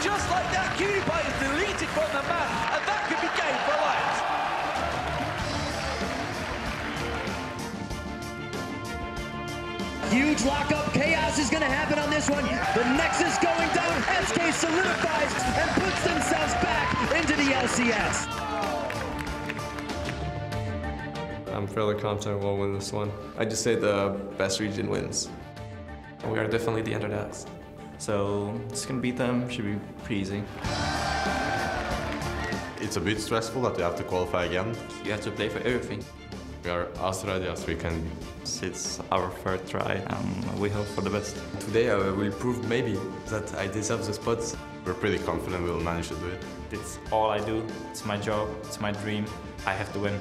just like that, Cutie Pie is deleted from the map, and that could be game for Alliance. Huge lockup. Chaos is going to happen on this one. The Nexus going down. SK solidifies and puts themselves back into the LCS. I'm fairly confident we'll win this one. I just say the best region wins. We are definitely the underdogs. So just gonna beat them, should be pretty easy. It's a bit stressful that you have to qualify again. You have to play for everything. We are as ready as we can be. It's our third try, and we hope for the best. Today I will prove maybe that I deserve the spots. We're pretty confident we'll manage to do it. It's all I do, it's my job, it's my dream. I have to win.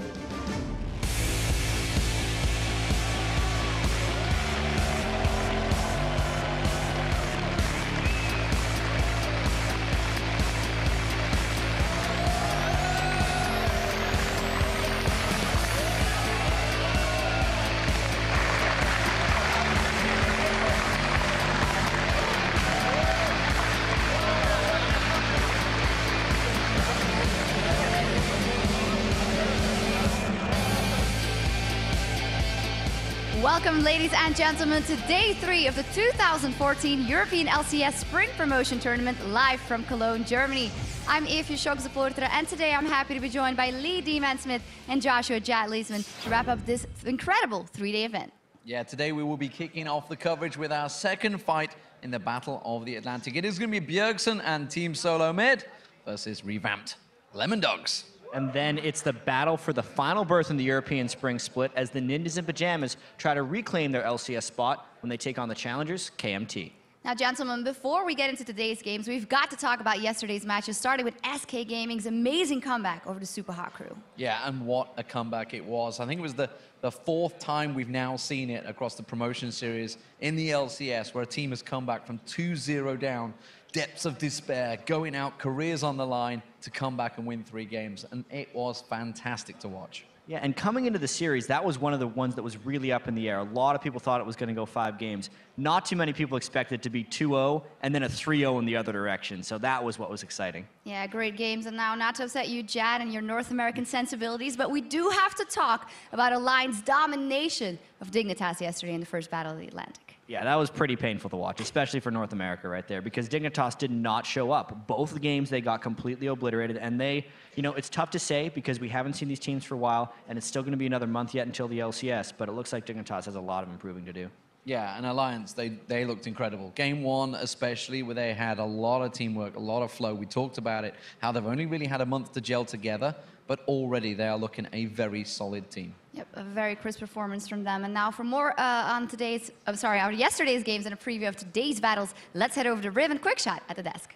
Welcome, ladies and gentlemen, to day 3 of the 2014 European LCS Spring Promotion Tournament, live from Cologne, Germany. I'm Evie Schok-supporter, and today I'm happy to be joined by Lee D-Man-Smith and Joshua Jat-Leesman to wrap up this incredible 3-day event. Yeah, today we will be kicking off the coverage with our second fight in the Battle of the Atlantic. It is going to be Bjergsen and Team Solo Mid versus revamped Lemon Dogs. And then it's the battle for the final berth in the European Spring Split as the Ninjas in Pajamas try to reclaim their LCS spot when they take on the challengers, KMT. Now, gentlemen, before we get into today's games, we've got to talk about yesterday's matches, starting with SK Gaming's amazing comeback over the Super Hot crew. Yeah, and what a comeback it was. I think it was the 4th time we've now seen it across the promotion series in the LCS, where a team has come back from 2-0 down, depths of despair, going out, careers on the line, to come back and win 3 games. And it was fantastic to watch. Yeah, and coming into the series, that was one of the ones that was really up in the air. A lot of people thought it was going to go 5 games. Not too many people expected it to be 2-0 and then a 3-0 in the other direction. So that was what was exciting. Yeah, great games. And now, not to upset you, Jad, and your North American sensibilities, but we do have to talk about Alliance domination of Dignitas yesterday in the first Battle of the Atlantic. Yeah, that was pretty painful to watch, especially for North America right there, because Dignitas did not show up. Both the games, they got completely obliterated, and they, you know, it's tough to say because we haven't seen these teams for a while, and it's still going to be another month yet until the LCS, but it looks like Dignitas has a lot of improving to do. Yeah, and Alliance, they looked incredible. Game 1 especially, where they had a lot of teamwork, a lot of flow. We talked about it, how they've only really had a month to gel together, but already they are looking a very solid team. Yep, a very crisp performance from them. And now for more on yesterday's games and a preview of today's battles, let's head over to Riv and Quickshot at the desk.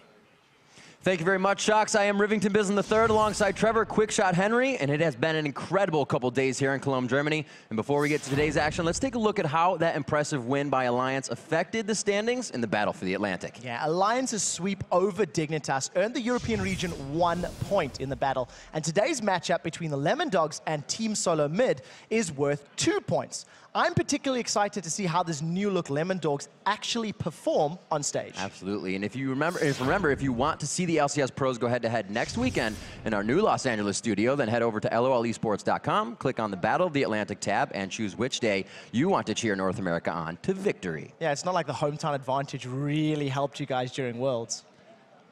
Thank you very much, Shocks. I am Rivington Bisson III alongside Trevor Quickshot Henry, and it has been an incredible couple days here in Cologne, Germany. And before we get to today's action, let's take a look at how that impressive win by Alliance affected the standings in the battle for the Atlantic. Yeah, Alliance's sweep over Dignitas earned the European region 1 point in the battle. And today's matchup between the Lemon Dogs and Team Solo Mid is worth 2 points. I'm particularly excited to see how this new look Lemon Dogs actually perform on stage. Absolutely, and if you want to see the LCS pros go head-to-head next weekend in our new Los Angeles studio, then head over to lolesports.com, click on the Battle of the Atlantic tab, and choose which day you want to cheer North America on to victory. Yeah, it's not like the hometown advantage really helped you guys during Worlds.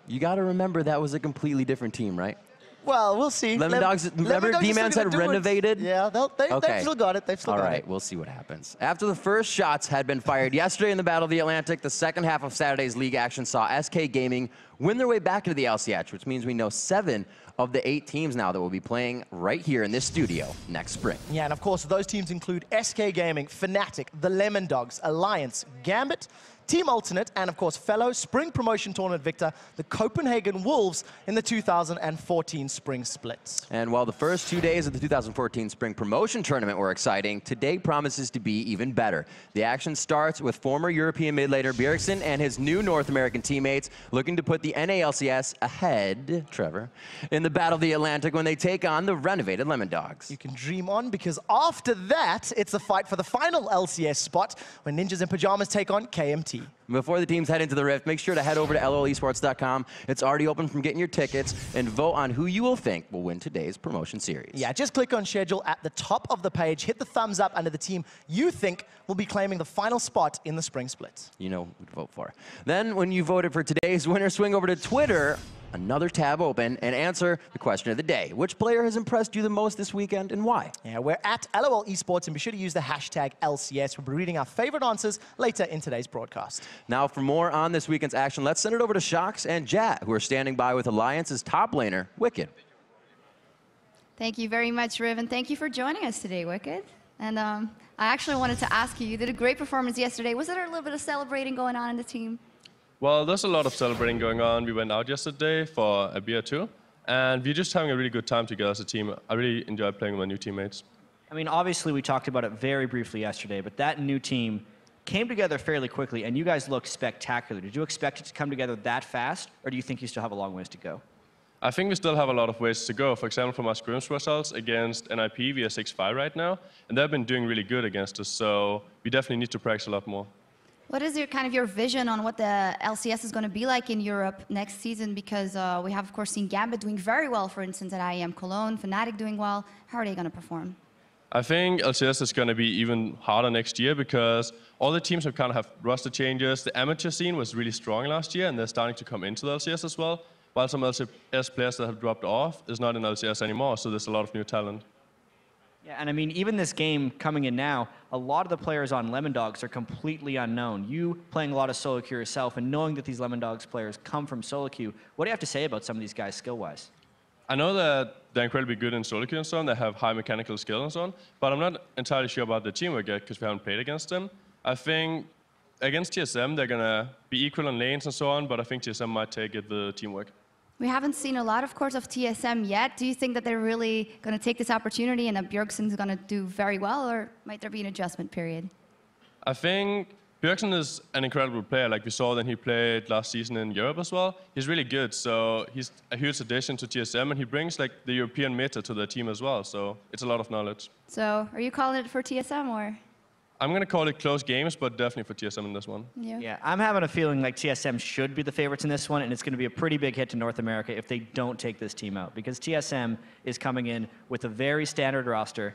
You got to remember that was a completely different team, right? Well, we'll see. Lemon Dogs, remember D-Man said renovated? Yeah, they've still got it. They've still got it. All right, we'll see what happens. After the first shots had been fired yesterday in the Battle of the Atlantic, the second half of Saturday's league action saw SK Gaming win their way back into the LCS, which means we know 7 of the 8 teams now that will be playing right here in this studio next spring. Yeah, and of course, those teams include SK Gaming, Fnatic, the Lemon Dogs, Alliance, Gambit, Team Alternate, and of course, fellow Spring Promotion Tournament victor, the Copenhagen Wolves in the 2014 Spring Splits. And while the first 2 days of the 2014 Spring Promotion Tournament were exciting, today promises to be even better. The action starts with former European mid laner Bjergsen and his new North American teammates looking to put the NALCS ahead, Trevor, in the Battle of the Atlantic when they take on the renovated Lemon Dogs. You can dream on, because after that, it's the fight for the final LCS spot when Ninjas in Pajamas take on KMT. key. Before the teams head into the Rift, make sure to head over to lolesports.com. It's already open from getting your tickets, and vote on who you will think will win today's promotion series. Yeah, just click on schedule at the top of the page, hit the thumbs up under the team you think will be claiming the final spot in the spring split. You know who to vote for. Then, when you voted for today's winner, swing over to Twitter, another tab open, and answer the question of the day. Which player has impressed you the most this weekend, and why? Yeah, we're at LOL Esports, and be sure to use the hashtag LCS. We'll be reading our favorite answers later in today's broadcast. Now, for more on this weekend's action, let's send it over to Shox and Jat, who are standing by with Alliance's top laner, Wicked. Thank you very much, Riv, and thank you for joining us today, Wicked. And I actually wanted to ask you, you did a great performance yesterday. Was there a little bit of celebrating going on in the team? Well, there's a lot of celebrating going on. We went out yesterday for a beer too, and we're just having a really good time together as a team. I really enjoy playing with my new teammates. I mean, obviously, we talked about it very briefly yesterday, but that new team came together fairly quickly, and you guys looked spectacular. Did you expect it to come together that fast, or do you think you still have a long ways to go? I think we still have a lot of ways to go. For example, from our scrims results against NIP, we are 6-5 right now, and they've been doing really good against us, so we definitely need to practice a lot more. What is your vision on what the LCS is going to be like in Europe next season? Because we have, of course, seen Gambit doing very well, for instance, at IEM Cologne, Fnatic doing well. How are they going to perform? I think LCS is going to be even harder next year because all the teams have kind of have roster changes. The amateur scene was really strong last year, and they're starting to come into the LCS as well, while some LCS players that have dropped off is not in LCS anymore, so there's a lot of new talent. Yeah, and I mean, even this game coming in now, a lot of the players on Lemon Dogs are completely unknown. You playing a lot of solo queue yourself and knowing that these Lemon Dogs players come from solo queue, what do you have to say about some of these guys skill-wise? I know that they're incredibly good in solo queue and so on, they have high mechanical skill and so on, but I'm not entirely sure about the teamwork yet because we haven't played against them. I think against TSM, they're going to be equal on lanes and so on, but I think TSM might take it the teamwork. We haven't seen a lot, of course, of TSM yet. Do you think that they're really going to take this opportunity and that Bjergsen's going to do very well, or might there be an adjustment period? I think Bjergsen is an incredible player, like we saw when he played last season in Europe as well. He's really good, so he's a huge addition to TSM, and he brings like the European meta to the team as well, so it's a lot of knowledge. So are you calling it for TSM, or? I'm going to call it close games, but definitely for TSM in this one. Yeah, I'm having a feeling like TSM should be the favorites in this one, and it's going to be a pretty big hit to North America if they don't take this team out, because TSM is coming in with a very standard roster.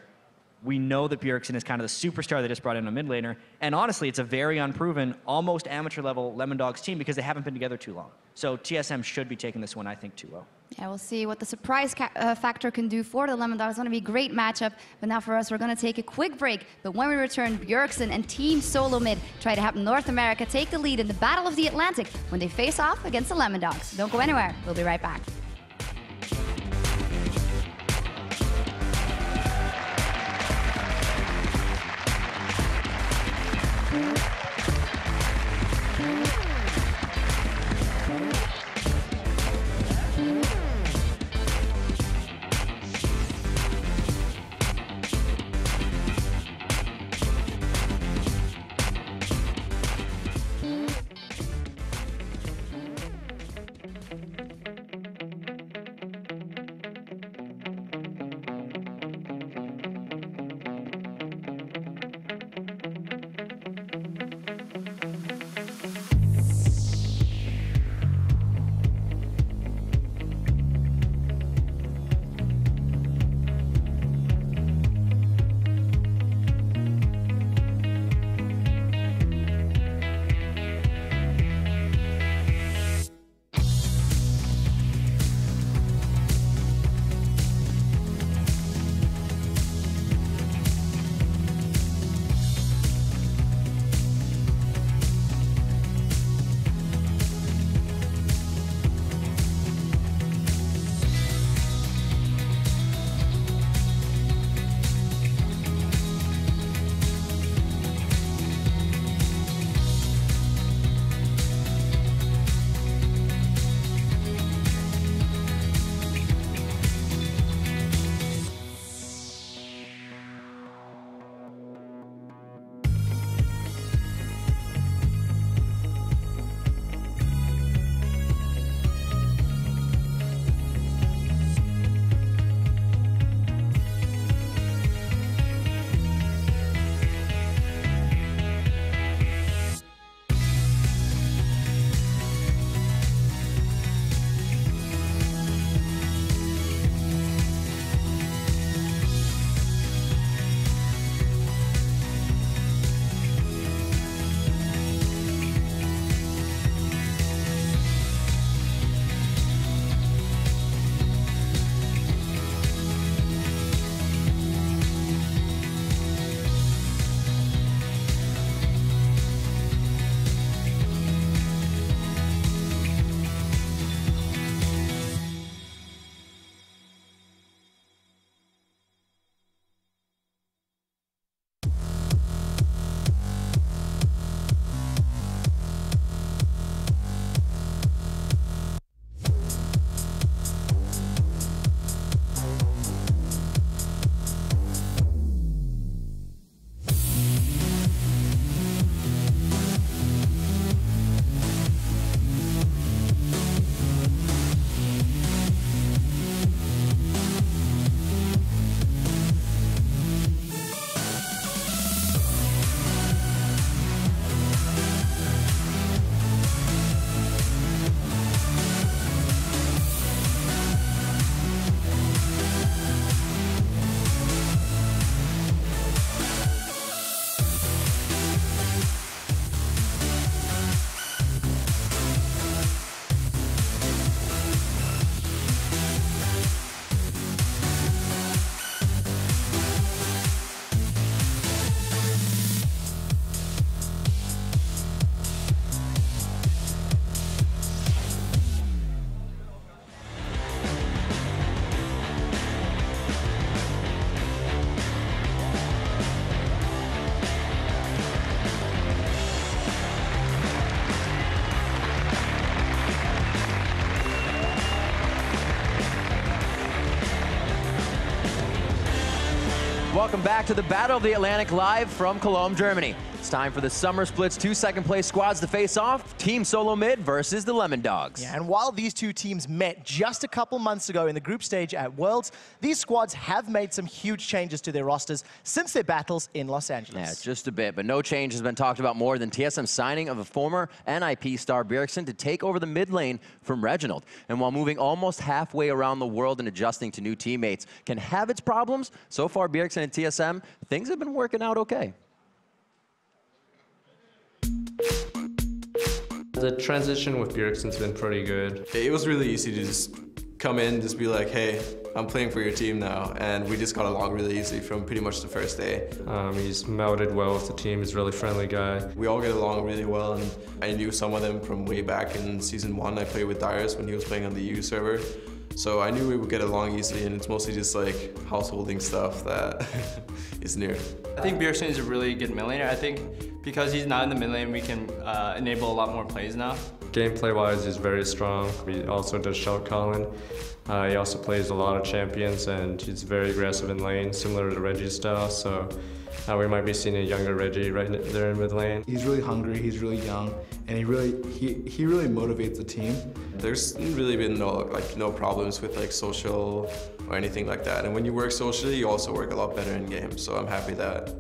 We know that Bjergsen is kind of the superstar they just brought in a mid laner, and honestly, it's a very unproven, almost amateur-level Lemon Dogs team because they haven't been together too long. So TSM should be taking this one, I think, 2-0. Yeah, we'll see what the surprise factor can do for the Lemon Dogs. It's going to be a great matchup. But now for us, we're going to take a quick break. But when we return, Bjergsen and Team Solo Mid try to help North America take the lead in the Battle of the Atlantic when they face off against the Lemon Dogs. Don't go anywhere. We'll be right back. welcome back to the Battle of the Atlantic live from Cologne, Germany. It's time for the Summer Splits 2 second-place squads to face off. Team Solo Mid versus the Lemon Dogs. Yeah, and while these two teams met just a couple months ago in the group stage at Worlds, these squads have made some huge changes to their rosters since their battles in Los Angeles. Yeah, just a bit, but no change has been talked about more than TSM signing of a former NIP star Bjergsen to take over the mid lane from Reginald. And while moving almost halfway around the world and adjusting to new teammates can have its problems, so far Bjergsen and TSM, things have been working out okay. The transition with Bjergsen's been pretty good. It was really easy to just come in, just be like, hey, I'm playing for your team now. And we just got along really easy from pretty much the first day. He's melded well with the team. He's a really friendly guy. We all get along really well, and I knew some of them from way back in Season 1. I played with Darius when he was playing on the EU server. So I knew we would get along easily, and it's mostly just like householding stuff that is new. I think Bjergsen is a really good mid laner. I think because he's not in the mid lane, we can enable a lot more plays now. Gameplay-wise, he's very strong. He also does shout calling. He also plays a lot of champions, and he's very aggressive in lane, similar to Reggie's style. So we might be seeing a younger Reggie right there in mid lane. He's really hungry, he's really young, and he really motivates the team. There's really been no problems with like social or anything like that. And when you work socially, you also work a lot better in game. So I'm happy that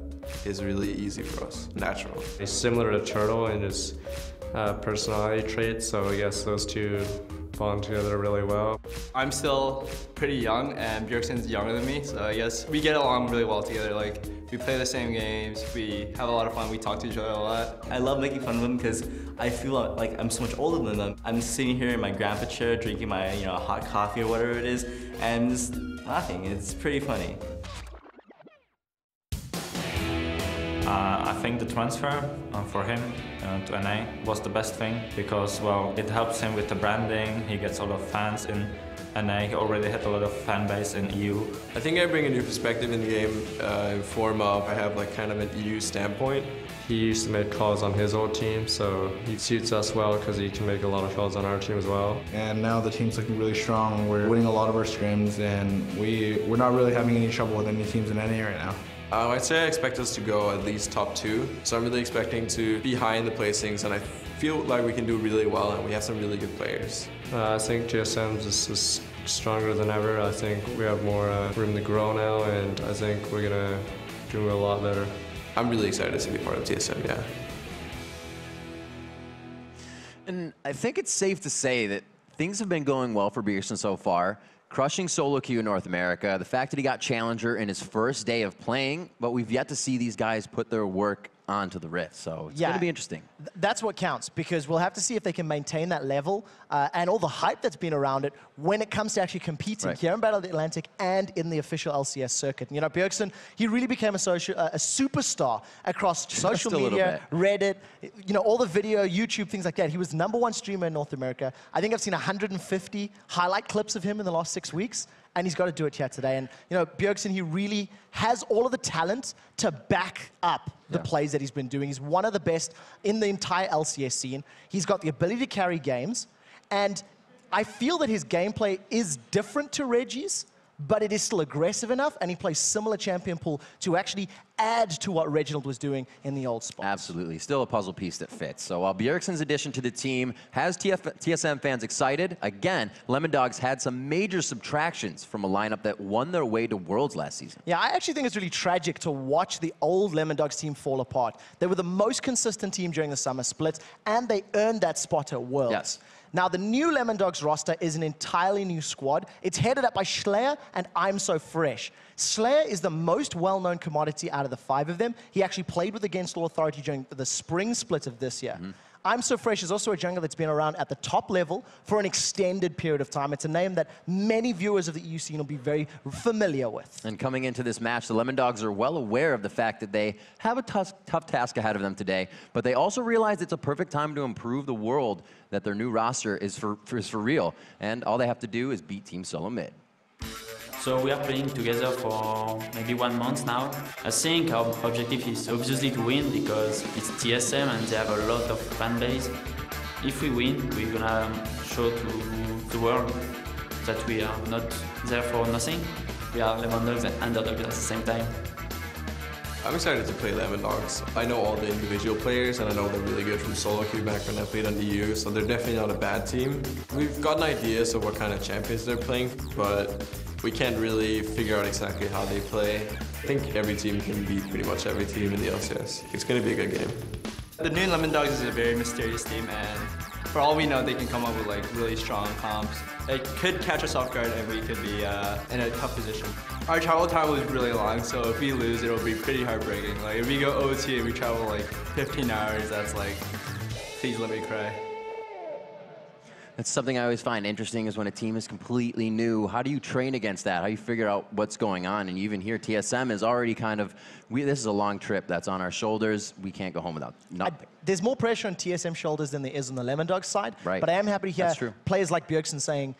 it's really easy for us, natural. He's similar to Turtle in his personality traits, so I guess those two bond together really well. I'm still pretty young, and Bjergsen's younger than me, so I guess we get along really well together. Like, we play the same games, we have a lot of fun, we talk to each other a lot. I love making fun of them because I feel like I'm so much older than them. I'm sitting here in my grandpa chair drinking my hot coffee or whatever it is, and just laughing. It's pretty funny. I think the transfer for him to NA was the best thing because, well, it helps him with the branding. He gets a lot of fans in NA. He already had a lot of fan base in EU. I think I bring a new perspective in the game in form of I have like kind of an EU standpoint. He used to make calls on his old team, so he suits us well because he can make a lot of calls on our team as well. And now the team's looking really strong. We're winning a lot of our scrims, and we're not really having any trouble with any teams in NA right now. I'd say I expect us to go at least top 2. So I'm really expecting to be high in the placings, and I feel like we can do really well, and we have some really good players. I think TSM is stronger than ever. I think we have more room to grow now, and I think we're gonna do a lot better. I'm really excited to be part of TSM, yeah. And I think it's safe to say that things have been going well for Bjergsen so far. Crushing solo queue in North America, the fact that he got Challenger in his first day of playing, but we've yet to see these guys put their work onto the Rift, so it's going to be interesting. That's what counts, because we'll have to see if they can maintain that level and all the hype that's been around it when it comes to actually competing here in Battle of the Atlantic and in the official LCS circuit. You know, Bjergsen, he really became a superstar across social media, Reddit, you know, all the video, YouTube, things like that. He was the #1 streamer in North America. I think I've seen 150 highlight clips of him in the last 6 weeks. And he's got to do it here today. And, you know, Bjergsen, he really has all of the talent to back up the plays that he's been doing. He's one of the best in the entire LCS scene. He's got the ability to carry games. And I feel that his gameplay is different to Reggie's, but it is still aggressive enough, and he plays similar champion pool to actually add to what Reginald was doing in the old spot. Absolutely. Still a puzzle piece that fits. So while Bjergsen's addition to the team has TSM fans excited, again, Lemon Dogs had some major subtractions from a lineup that won their way to Worlds last season. Yeah, I actually think it's really tragic to watch the old Lemon Dogs team fall apart. They were the most consistent team during the summer split, and they earned that spot at Worlds. Yes. Now, the new Lemon Dogs roster is an entirely new squad. It's headed up by Slayer and I'm So Fresh. Slayer is the most well-known commodity out of the 5 of them. He actually played with Against All Authority during the spring split of this year. I'm So Fresh is also a jungler that's been around at the top level for an extended period of time. It's a name that many viewers of the EU scene will be very familiar with. And coming into this match, the Lemon Dogs are well aware of the fact that they have a tough task ahead of them today, but they also realize it's a perfect time to improve the world that their new roster is for real. And all they have to do is beat Team Solo Mid. So we are playing together for maybe 1 month now. I think our objective is obviously to win because it's TSM and they have a lot of fan base. If we win, we're gonna show to the world that we are not there for nothing. We are Lemon Dogs and Underdogs at the same time. I'm excited to play Lemon Dogs. I know all the individual players, and I know they're really good from solo queue back when I played on EU, so they're definitely not a bad team. We've gotten ideas of what kind of champions they're playing, but we can't really figure out exactly how they play. I think every team can beat pretty much every team in the LCS. It's going to be a good game. The new Lemon Dogs is a very mysterious team, and for all we know, they can come up with like really strong comps. It could catch us off guard, and we could be in a tough position. Our travel time was really long, so if we lose, it'll be pretty heartbreaking. Like if we go OT and we travel like 15 hours, that's like, please let me cry. That's something I always find interesting is when a team is completely new. How do you train against that? How do you figure out what's going on? And you even hear TSM is already kind of, this is a long trip that's on our shoulders. We can't go home without nothing. There's more pressure on TSM shoulders than there is on the Lemon Dogs side. Right. But I am happy to hear players like Bjergsen saying,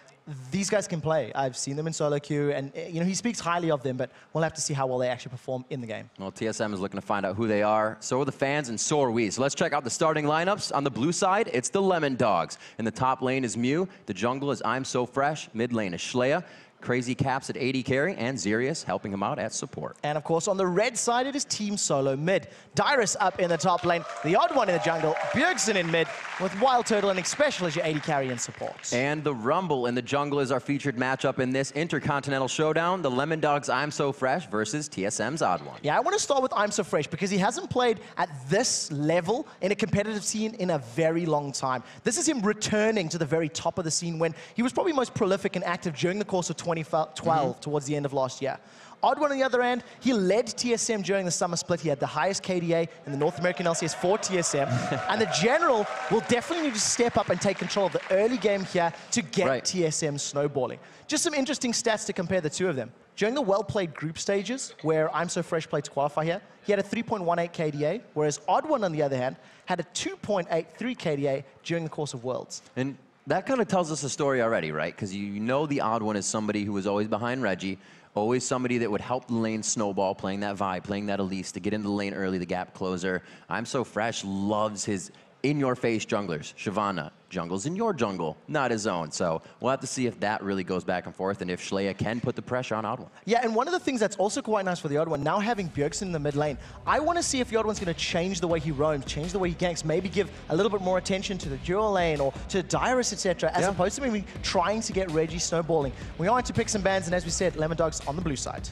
these guys can play. I've seen them in solo queue, and he speaks highly of them, but we'll have to see how well they actually perform in the game. Well, TSM is looking to find out who they are. So are the fans, and so are we. So let's check out the starting lineups. On the blue side, it's the Lemon Dogs. In the top lane is Mew. The jungle is I'm So Fresh. Mid lane is Schleya. Crazy Caps at AD carry, and Zirius helping him out at support. And of course, on the red side, it is Team Solo mid. Dyrus up in the top lane, the odd one in the jungle, Bjergsen in mid, with Wild Turtle and Special as your AD carry and support. And the Rumble in the jungle is our featured matchup in this Intercontinental Showdown, the Lemon Dogs I'm So Fresh versus TSM's Odd One. Yeah, I want to start with I'm So Fresh because he hasn't played at this level in a competitive scene in a very long time. This is him returning to the very top of the scene when he was probably most prolific and active during the course of 2012 towards the end of last year. Odd One on the other end, he led TSM during the summer split. He had the highest KDA in the North American LCS for TSM. And the General will definitely need to step up and take control of the early game here to get TSM snowballing. Just some interesting stats to compare the two of them. During the well-played group stages, where I'm So Fresh played to qualify here, he had a 3.18 KDA, whereas Odd One, on the other hand, had a 2.83 KDA during the course of Worlds. And that kind of tells us a story already, right? Because you know the Odd One is somebody who was always behind Reggie, always somebody that would help the lane snowball, playing that Vi, playing that Elise to get into the lane early, the gap closer. I'm So Fresh loves his in-your-face junglers. Shyvana, jungles in your jungle, not his own. So we'll have to see if that really goes back and forth and if Schleya can put the pressure on Odd One. Yeah, and one of the things that's also quite nice for the Odd One, now having Bjergsen in the mid lane, I want to see if the Odd One's going to change the way he roams, change the way he ganks, maybe give a little bit more attention to the dual lane or to Dyrus, etc., as opposed to maybe trying to get Reggie snowballing. We are to pick some bans, and as we said, Lemon Dogs on the blue side.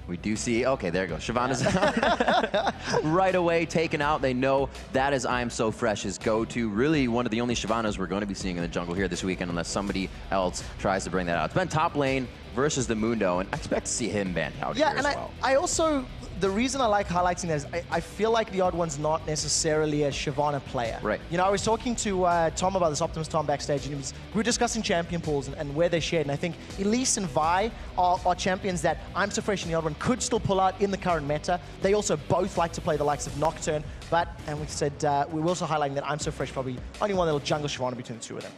We do see, okay, there you go. Shyvana's right away taken out. They know that is I'm So Fresh's go-to. Really one of the only Shyvanas we're going to be seeing in the jungle here this weekend unless somebody else tries to bring that out. It's been top lane versus the Mundo, and I expect to see him banned out here as well. I also, the reason I like highlighting that is I feel like the Odd One's not necessarily a Shyvana player. Right. You know, I was talking to Tom about this, Optimus Tom backstage, and we were discussing champion pools and where they shared, and I think Elise and Vi are champions that I'm So Fresh and the Odd One could still pull out in the current meta. They also both like to play the likes of Nocturne, but, and we said, we were also highlighting that I'm So Fresh probably only one that'll jungle Shyvana between the two of them.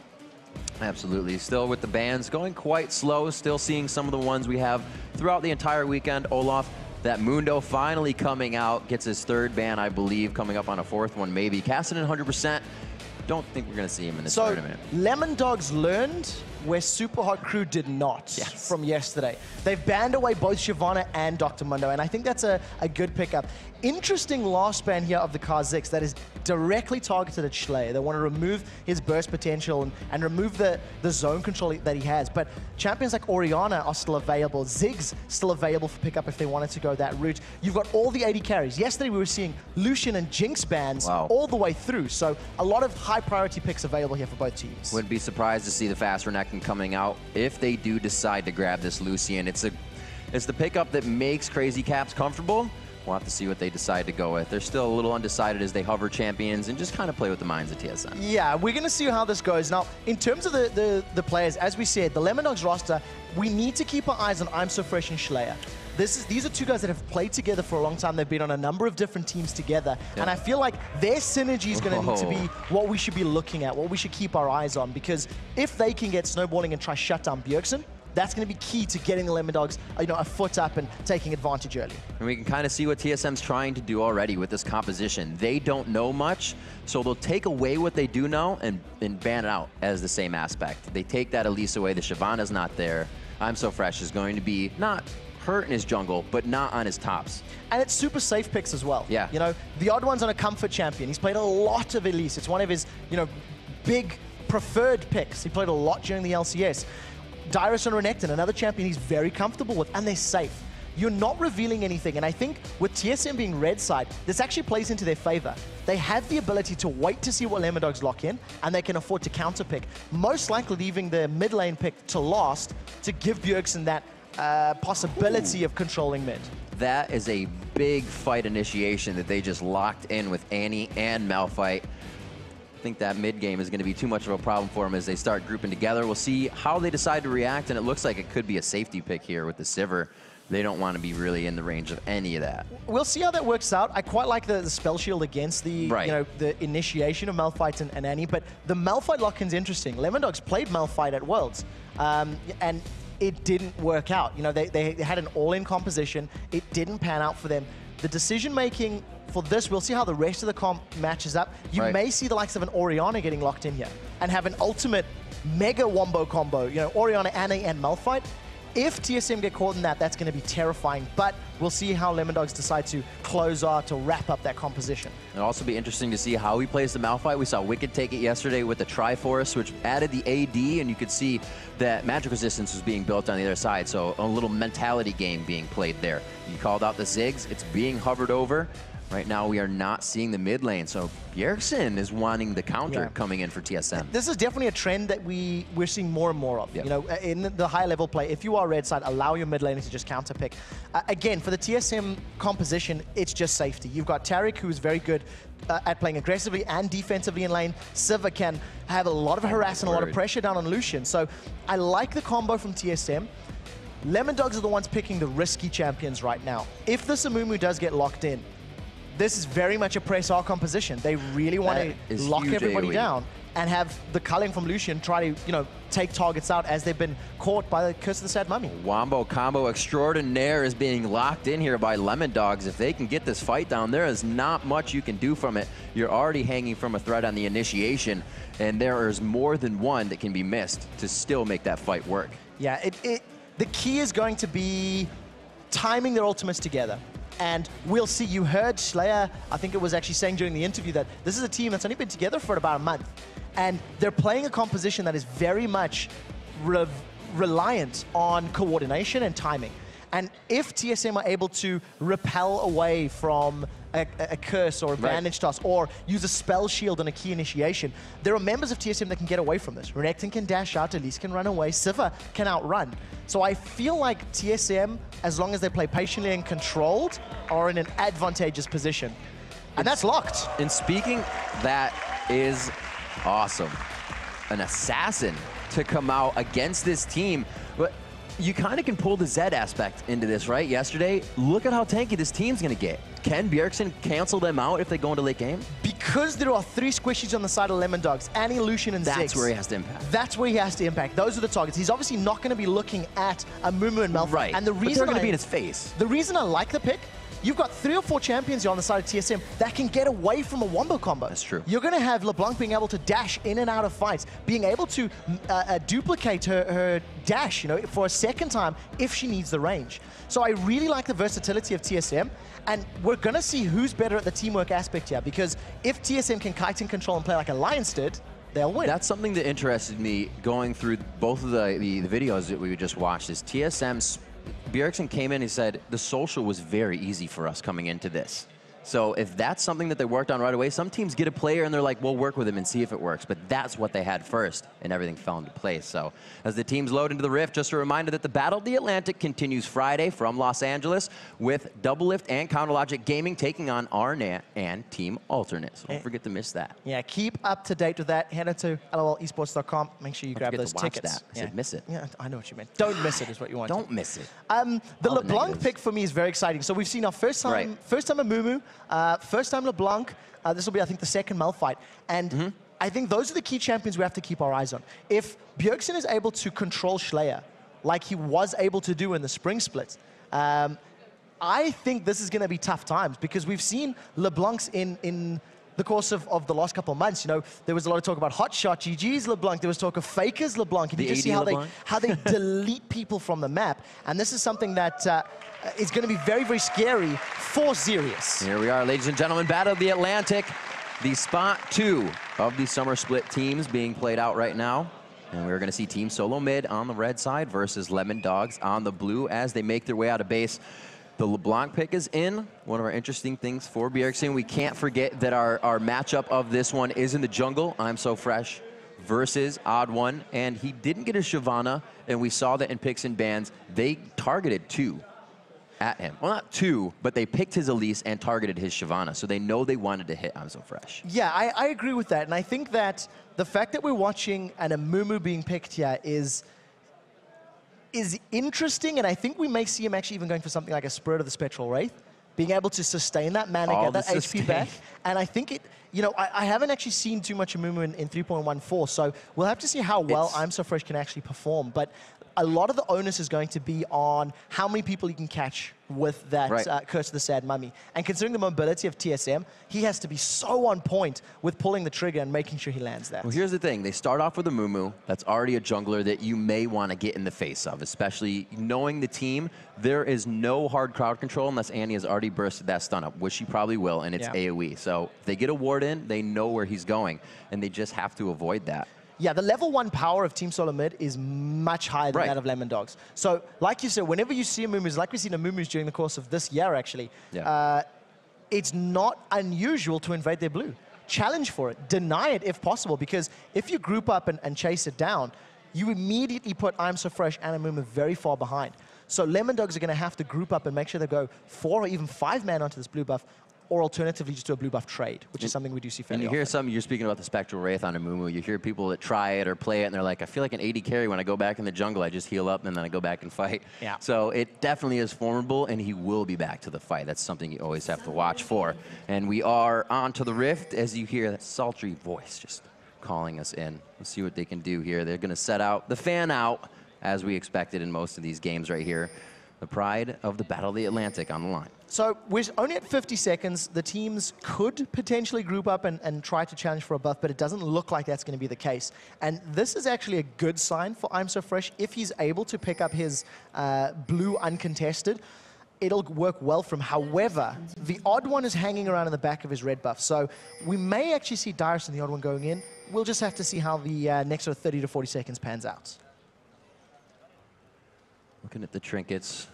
Absolutely. Still with the bans, going quite slow. Still seeing some of the ones we have throughout the entire weekend. Olaf, that Mundo finally coming out, gets his third ban, I believe, coming up on a fourth one maybe. Casting in 100%. Don't think we're going to see him in this tournament. Lemon Dogs learned where Super Hot Crew did not from yesterday. They've banned away both Shyvana and Dr. Mundo, and I think that's a good pickup. Interesting last ban here of the Kha'Zix that is directly targeted at Schleya. They want to remove his burst potential and remove the zone control that he has. But champions like Orianna are still available. Ziggs still available for pickup if they wanted to go that route. You've got all the AD carries. Yesterday we were seeing Lucian and Jinx bans all the way through. So a lot of high priority picks available here for both teams. Wouldn't be surprised to see the fast Renekton coming out if they do decide to grab this Lucian. It's the pickup that makes Crazy Caps comfortable. We'll have to see what they decide to go with. They're still a little undecided as they hover champions and just kind of play with the minds of TSM. Yeah, we're going to see how this goes. Now, in terms of the players, as we said, the Lemon Dogs roster, we need to keep our eyes on I'm So Fresh and Schleya. These are two guys that have played together for a long time. They've been on a number of different teams together. Yeah. And I feel like their synergy is going to need to be what we should be looking at, what we should keep our eyes on. Because if they can get snowballing and try shut down Bjergsen, that's going to be key to getting the Lemon Dogs, a foot up and taking advantage early. And we can kind of see what TSM's trying to do already with this composition. They don't know much, so they'll take away what they do know and ban it out as the same aspect. They take that Elise away, the Shyvana's not there. I'm So Fresh is going to be not hurt in his jungle, but not on his tops. And it's super safe picks as well. Yeah. You know, the odd one's on a comfort champion. He's played a lot of Elise. It's one of his, you know, big preferred picks. He played a lot during the LCS. Dyrus and Renekton, another champion he's very comfortable with, and they're safe. You're not revealing anything, and I think with TSM being red side, this actually plays into their favor. They have the ability to wait to see what Lemondogs lock in, and they can afford to counter pick, most likely leaving the mid lane pick to last to give Bjergsen that possibility of controlling mid. That is a big fight initiation that they just locked in with Annie and Malphite. I think that mid game is going to be too much of a problem for them as they start grouping together. We'll see how they decide to react, and it looks like it could be a safety pick here with the Sivir. They don't want to be really in the range of any of that. We'll see how that works out. I quite like the spell shield against the you know, the initiation of Malphite and Annie, but the Malphite lock-in's interesting. Lemondogs played Malphite at Worlds, and it didn't work out. You know, they had an all-in composition. It didn't pan out for them. The decision-making for this, we'll see how the rest of the comp matches up. You may see the likes of an Orianna getting locked in here and have an ultimate mega wombo combo. You know, Orianna, Annie, and Malphite. If TSM get caught in that, that's going to be terrifying. But we'll see how Lemondogs decide to close out to wrap up that composition. It'll also be interesting to see how he plays the Malphite. We saw Wicked take it yesterday with the Triforce, which added the AD, and you could see that magic resistance was being built on the other side. So a little mentality game being played there. You called out the Ziggs. It's being hovered over. Right now, we are not seeing the mid lane, so Bjergsen is wanting the counter coming in for TSM. This is definitely a trend that we're seeing more and more of. You know, in the high level play, if you are red side, allow your mid laner to just counter pick. Again, for the TSM composition, it's just safety. You've got Taric, who's very good at playing aggressively and defensively in lane. Sivir can have a lot of harass and a lot of pressure down on Lucian. So I like the combo from TSM. Lemondogs are the ones picking the risky champions right now. If the Amumu does get locked in, this is very much a press R composition. They really want to lock everybody down and have the culling from Lucian try to, you know, take targets out as they've been caught by the Curse of the Sad Mummy. Wombo combo extraordinaire is being locked in here by Lemondogs. If they can get this fight down, there is not much you can do from it. You're already hanging from a thread on the initiation, and there is more than one that can be missed to still make that fight work. Yeah, the key is going to be timing their ultimates together. And we'll see. You heard Slayer, I think it was actually saying during the interview that this is a team that's only been together for about a month. And they're playing a composition that is very much reliant on coordination and timing. And if TSM are able to repel away from a curse or a bandage toss or use a spell shield on a key initiation, there are members of TSM that can get away from this. Renekton can dash out, Elise can run away, Sivir can outrun. So I feel like TSM, as long as they play patiently and controlled, are in an advantageous position. And that's locked. And speaking, that is awesome. An assassin to come out against this team. But you kind of can pull the Zed aspect into this, right? Yesterday, look at how tanky this team's going to get. Can Bjergsen cancel them out if they go into late game? Because there are 3 squishies on the side of Lemondogs, Annie, Lucian, and Ziggs. That's where he has to impact. That's where he has to impact. Those are the targets. He's obviously not going to be looking at Amumu and Malphite. Right, and the reason but they're going to be in his face. The reason I like the pick, you've got 3 or 4 champions here on the side of TSM that can get away from a wombo combo. That's true. You're going to have LeBlanc being able to dash in and out of fights, being able to duplicate her dash, you know, for a second time if she needs the range. So I really like the versatility of TSM, and we're going to see who's better at the teamwork aspect here, because if TSM can kite and control and play like Alliance did, they'll win. That's something that interested me going through both of the videos that we just watched. Is TSM's Bjergsen came in and said, the social was very easy for us coming into this. So if that's something that they worked on right away, some teams get a player and they're like, we'll work with him and see if it works. But that's what they had first, and everything fell into place. So as the teams load into the Rift, just a reminder that the Battle of the Atlantic continues Friday from Los Angeles with Double Lift and Counterlogic Gaming taking on Arnett and Team Alternate. So don't forget to miss that. Yeah, keep up to date with that. Head into LOLesports.com. Make sure you grab those tickets. I said miss it. Yeah, I know what you meant. Don't miss it is what you want. Don't miss it. The LeBlanc pick for me is very exciting. So we've seen our first time Amumu, first time LeBlanc. This will be, I think, the second Malphite. And I think those are the key champions we have to keep our eyes on. If Bjergsen is able to control Slayer like he was able to do in the spring split, I think this is going to be tough times, because we've seen LeBlancs in the course of the last couple of months. You know, there was a lot of talk about hot shot, GG's LeBlanc. There was talk of fakers LeBlanc. And you just see how they delete people from the map. And this is something that is going to be very, very scary for Sirius. Here we are, ladies and gentlemen, Battle of the Atlantic. The spot 2 of the summer split teams being played out right now. And we're going to see Team Solo Mid on the red side versus Lemon Dogs on the blue as they make their way out of base. The LeBlanc pick is in. One of our interesting things for Bjergsen. We can't forget that our matchup of this one is in the jungle. I'm So Fresh versus Odd One. And he didn't get a Shyvana, and we saw that in picks and bans. They targeted 2 at him. Well, not 2, but they picked his Elise and targeted his Shyvana. So they know they wanted to hit I'm So Fresh. Yeah, I agree with that. And I think that the fact that we're watching an Amumu being picked here is interesting, and I think we may see him actually even going for something like a Spirit of the Spectral Wraith, being able to sustain that mana, get that HP back. And I think it, you know, I haven't actually seen too much Amumu in 3.14, so we'll have to see how well I'm So Fresh can actually perform. But a lot of the onus is going to be on how many people you can catch with that Curse of the Sad Mummy. And considering the mobility of TSM, he has to be so on point with pulling the trigger and making sure he lands that. Well, here's the thing. They start off with a Mumu that's already a jungler that you may want to get in the face of, especially knowing the team. There is no hard crowd control unless Annie has already bursted that stun up, which she probably will, and it's AoE. So if they get a ward in, they know where he's going, and they just have to avoid that. Yeah, the level 1 power of Team Solo Mid is much higher than that of Lemon Dogs. So, like you said, whenever you see Amumus, like we've seen Amumus during the course of this year, actually, it's not unusual to invade their blue. Challenge for it. Deny it if possible, because if you group up and chase it down, you immediately put I'm So Fresh and Amumu very far behind. So Lemon Dogs are going to have to group up and make sure they go 4 or even 5 man onto this blue buff, or alternatively just do a blue buff trade, which is something we do see fairly often. And you hear some, you're speaking about the Spectral Wraith on Amumu, you hear people that try it or play it, and they're like, I feel like an AD carry when I go back in the jungle, I just heal up and then I go back and fight. Yeah. So it definitely is formidable, and he will be back to the fight. That's something you always have to watch for. And we are on to the Rift, as you hear that sultry voice just calling us in. Let's see what they can do here. They're gonna set out the fan out, as we expected in most of these games right here. The pride of the Battle of the Atlantic on the line. So we're only at 50 seconds. The teams could potentially group up and try to challenge for a buff, but it doesn't look like that's going to be the case. And this is actually a good sign for I'm So Fresh. If he's able to pick up his blue uncontested, it'll work well for him. However, the Odd One is hanging around in the back of his red buff. So we may actually see Dyrus and the Odd One going in. We'll just have to see how the next sort of 30 to 40 seconds pans out. Looking at the trinkets.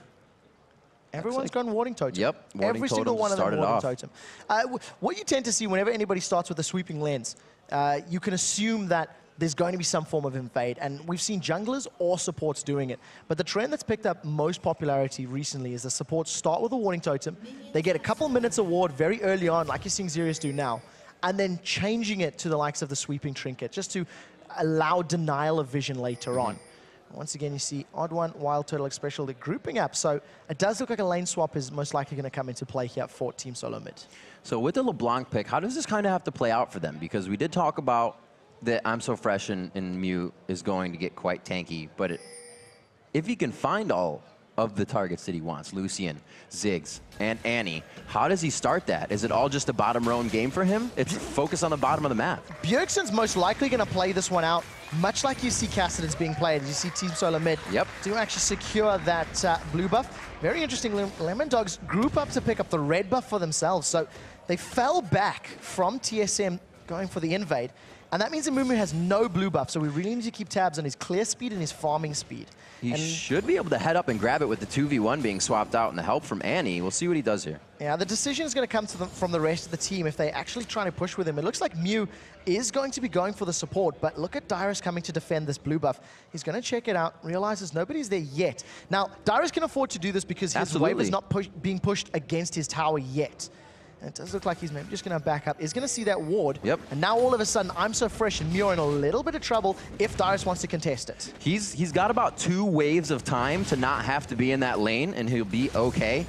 Everyone's gone Warding Totem. Yep. Every single one of them Warding Totem. What you tend to see whenever anybody starts with a sweeping lens, you can assume that there's going to be some form of invade. And we've seen junglers or supports doing it. But the trend that's picked up most popularity recently is the supports start with a Warding Totem. They get a couple minutes of ward very early on, like you're seeing Sirius do now, and then changing it to the likes of the sweeping trinket, just to allow denial of vision later on. Once again, you see Odd One, Wild Turtle, Expressial, they're grouping up. So it does look like a lane swap is most likely going to come into play here for Team Solo Mid. So with the LeBlanc pick, how does this kind of have to play out for them? Because we did talk about that I'm So Fresh and Mew is going to get quite tanky. But if he can find all of the targets that he wants, Lucian, Ziggs, and Annie, how does he start that? Is it all just a bottom row game for him? It's focus on the bottom of the map. Bjergsen's most likely going to play this one out, much like you see Cassidon's being played. You see Team Solo Mid to actually secure that blue buff. Very interesting, Lemon Dogs group up to pick up the red buff for themselves. So they fell back from TSM going for the invade. And that means Amumu has no blue buff, so we really need to keep tabs on his clear speed and his farming speed. He should be able to head up and grab it with the 2v1 being swapped out and the help from Annie. We'll see what he does here. Yeah, the decision is going to come from the rest of the team if they actually try to push with him. It looks like Mew is going to be going for the support, but look at Dyrus coming to defend this blue buff. He's going to check it out, realizes nobody's there yet. Now, Dyrus can afford to do this because his wave is not being pushed against his tower yet. And it does look like he's maybe just going to back up. He's going to see that ward. And now all of a sudden, I'm So Fresh and Mew are in a little bit of trouble if Dyrus wants to contest it. He's got about 2 waves of time to not have to be in that lane, and he'll be okay.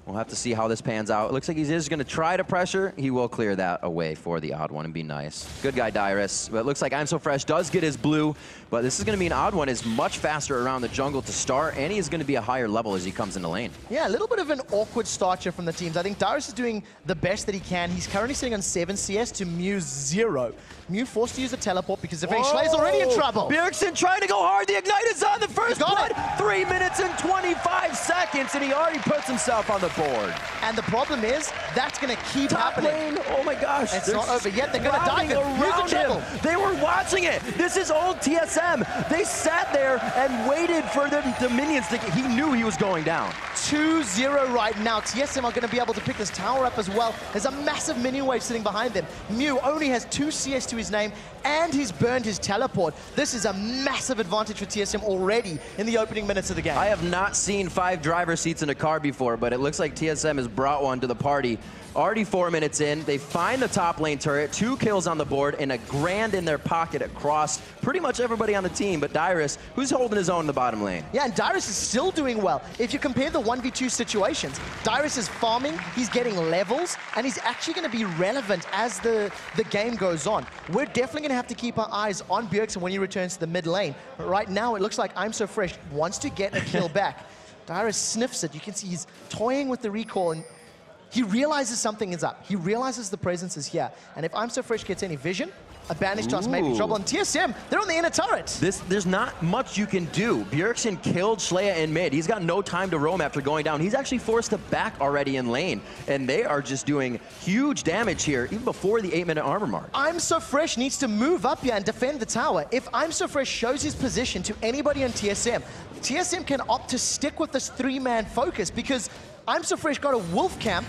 We'll have to see how this pans out. It looks like he is going to try to pressure. He will clear that away for the odd one and be nice. Good guy, Dyrus. But it looks like I'm So Fresh does get his blue, but this is going to be an odd one. Is much faster around the jungle to start, and he is going to be a higher level as he comes into lane. Yeah, a little bit of an awkward start here from the teams. I think Dyrus is doing the best that he can. He's currently sitting on 7 CS to Mew's 0. Mew forced to use a teleport because if Schleier's already in trouble. Bjergsen trying to go hard. The Ignite is on the first blood. 3 minutes and 25 seconds, and he already puts himself on the board. And the problem is, that's going to keep happening. Lane, oh my gosh. It's not over yet. They're going to dive around him. They were watching it. This is old TSM. They sat there and waited for the minions to get, he knew he was going down. 2-0 right now. TSM are going to be able to pick this tower up as well. There's a massive minion wave sitting behind them. Mew only has 2 CS to his name, and he's burned his teleport. This is a massive advantage for TSM already in the opening minutes of the game. I have not seen 5 driver seats in a car before, but it looks like TSM has brought one to the party. Already 4 minutes in, they find the top lane turret, 2 kills on the board, and a grand in their pocket across pretty much everybody on the team, but Dyrus, who's holding his own in the bottom lane. Yeah, and Dyrus is still doing well. If you compare the 1v2 situations, Dyrus is farming, he's getting levels, and he's actually going to be relevant as the game goes on. We're definitely going to have to keep our eyes on Bjergsen when he returns to the mid lane. But right now, it looks like I'm So Fresh wants to get a kill back. Dyrus sniffs it. You can see he's toying with the recall, and he realizes something is up. He realizes the presence is here. And if I'm So Fresh gets any vision, a banish toss may be trouble. And TSM, they're on the inner turret. There's not much you can do. Bjergsen killed Schleier in mid. He's got no time to roam after going down. He's actually forced to back already in lane. And they are just doing huge damage here, even before the 8-minute armor mark. I'm So Fresh needs to move up here and defend the tower. If I'm So Fresh shows his position to anybody on TSM, TSM can opt to stick with this 3-man focus because I'm So Fresh got a wolf camp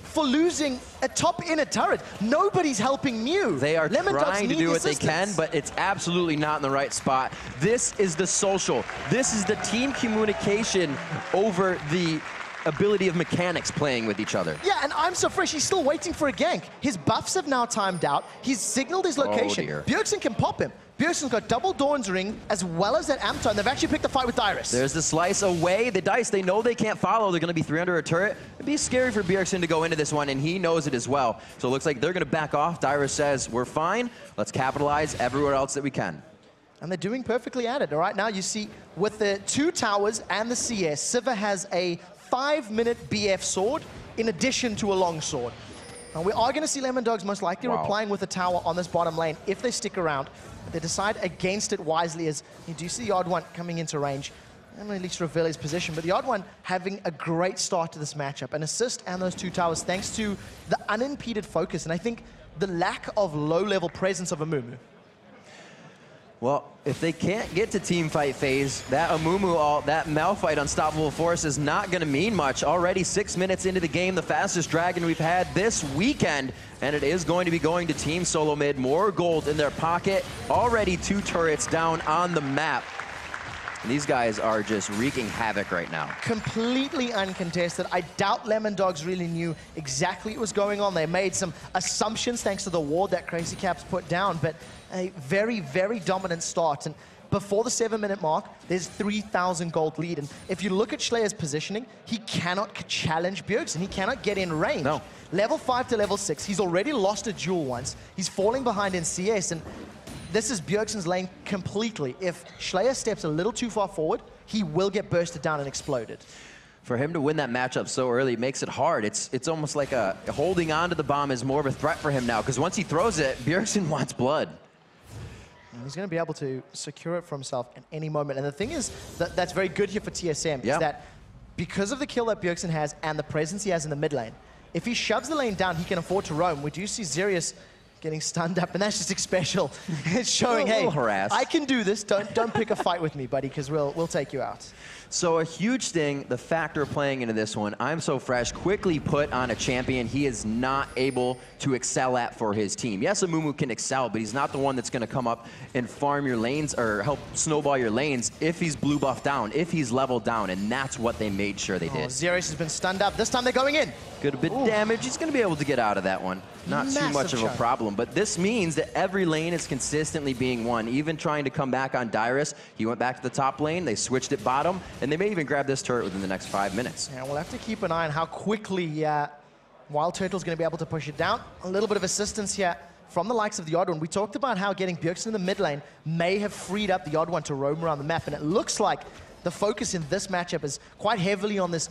for losing a top inner turret. Nobody's helping Mew. They are Lemon trying to do what they can, but it's absolutely not in the right spot. This is the social. This is the team communication over the ability of mechanics playing with each other. Yeah, and I'm So Fresh, he's still waiting for a gank. His buffs have now timed out. He's signaled his location. Bjergsen can pop him. Bjergsen's got double Dawn's Ring as well as that Amp Tone. They've actually picked the fight with Dyrus. There's the slice away. The Dice, they know they can't follow. They're going to be 3 under a turret. It'd be scary for Bjergsen to go into this one, and he knows it as well. So it looks like they're going to back off. Dyrus says, we're fine. Let's capitalize everywhere else that we can. And they're doing perfectly at it. All right, now you see with the 2 towers and the CS, Sivir has a 5-minute BF sword in addition to a long sword. Now we are going to see Lemon Dogs most likely replying with a tower on this bottom lane if they stick around. But they decide against it wisely as you do see the Odd One coming into range and at least reveal his position. But the Odd One having a great start to this matchup. An assist and those 2 towers thanks to the unimpeded focus and I think the lack of low-level presence of Amumu. Well, if they can't get to team fight phase, that Amumu, that Malphite Unstoppable Force is not going to mean much. Already 6 minutes into the game, the fastest dragon we've had this weekend, and it is going to be going to Team Solo Mid. More gold in their pocket. Already 2 turrets down on the map. And these guys are just wreaking havoc right now. Completely uncontested. I doubt Lemon Dogs really knew exactly what was going on. They made some assumptions thanks to the ward that Crazy Caps put down, but a very, very dominant start. And before the 7-minute mark, there's 3,000 gold lead. And if you look at Schleier's positioning, he cannot challenge Bjergsen. He cannot get in range. No. Level 5 to level 6, he's already lost a duel once. He's falling behind in CS, and this is Bjergsen's lane completely. If Schleier steps a little too far forward, he will get bursted down and exploded. For him to win that matchup so early makes it hard. It's almost like holding on to the bomb is more of a threat for him now, because once he throws it, Bjergsen wants blood. And he's going to be able to secure it for himself at any moment. And the thing is, that's very good here for TSM, is that because of the kill that Bjergsen has and the presence he has in the mid lane, if he shoves the lane down, he can afford to roam. We do see Xerius getting stunned up, and that's just special. It's showing, hey, I can do this. Don't pick a fight with me, buddy, because we'll take you out. So a huge thing, the factor playing into this one, I'm So Fresh quickly put on a champion he is not able to excel at for his team. Yes, Amumu can excel, but he's not the one that's going to come up and farm your lanes or help snowball your lanes if he's blue buff down, if he's leveled down, and that's what they made sure they did. Xerius has been stunned up. This time they're going in. Good bit of damage. He's going to be able to get out of that one. Not too much of a problem. problem. But this means that every lane is consistently being won. Even trying to come back on Dyrus, he went back to the top lane, they switched it bottom, and they may even grab this turret within the next 5 minutes. Yeah, we'll have to keep an eye on how quickly Wild Turtle's going to be able to push it down. A little bit of assistance here from the likes of the Odd One. We talked about how getting Bjergsen in the mid lane may have freed up the Odd One to roam around the map, and it looks like the focus in this matchup is quite heavily on this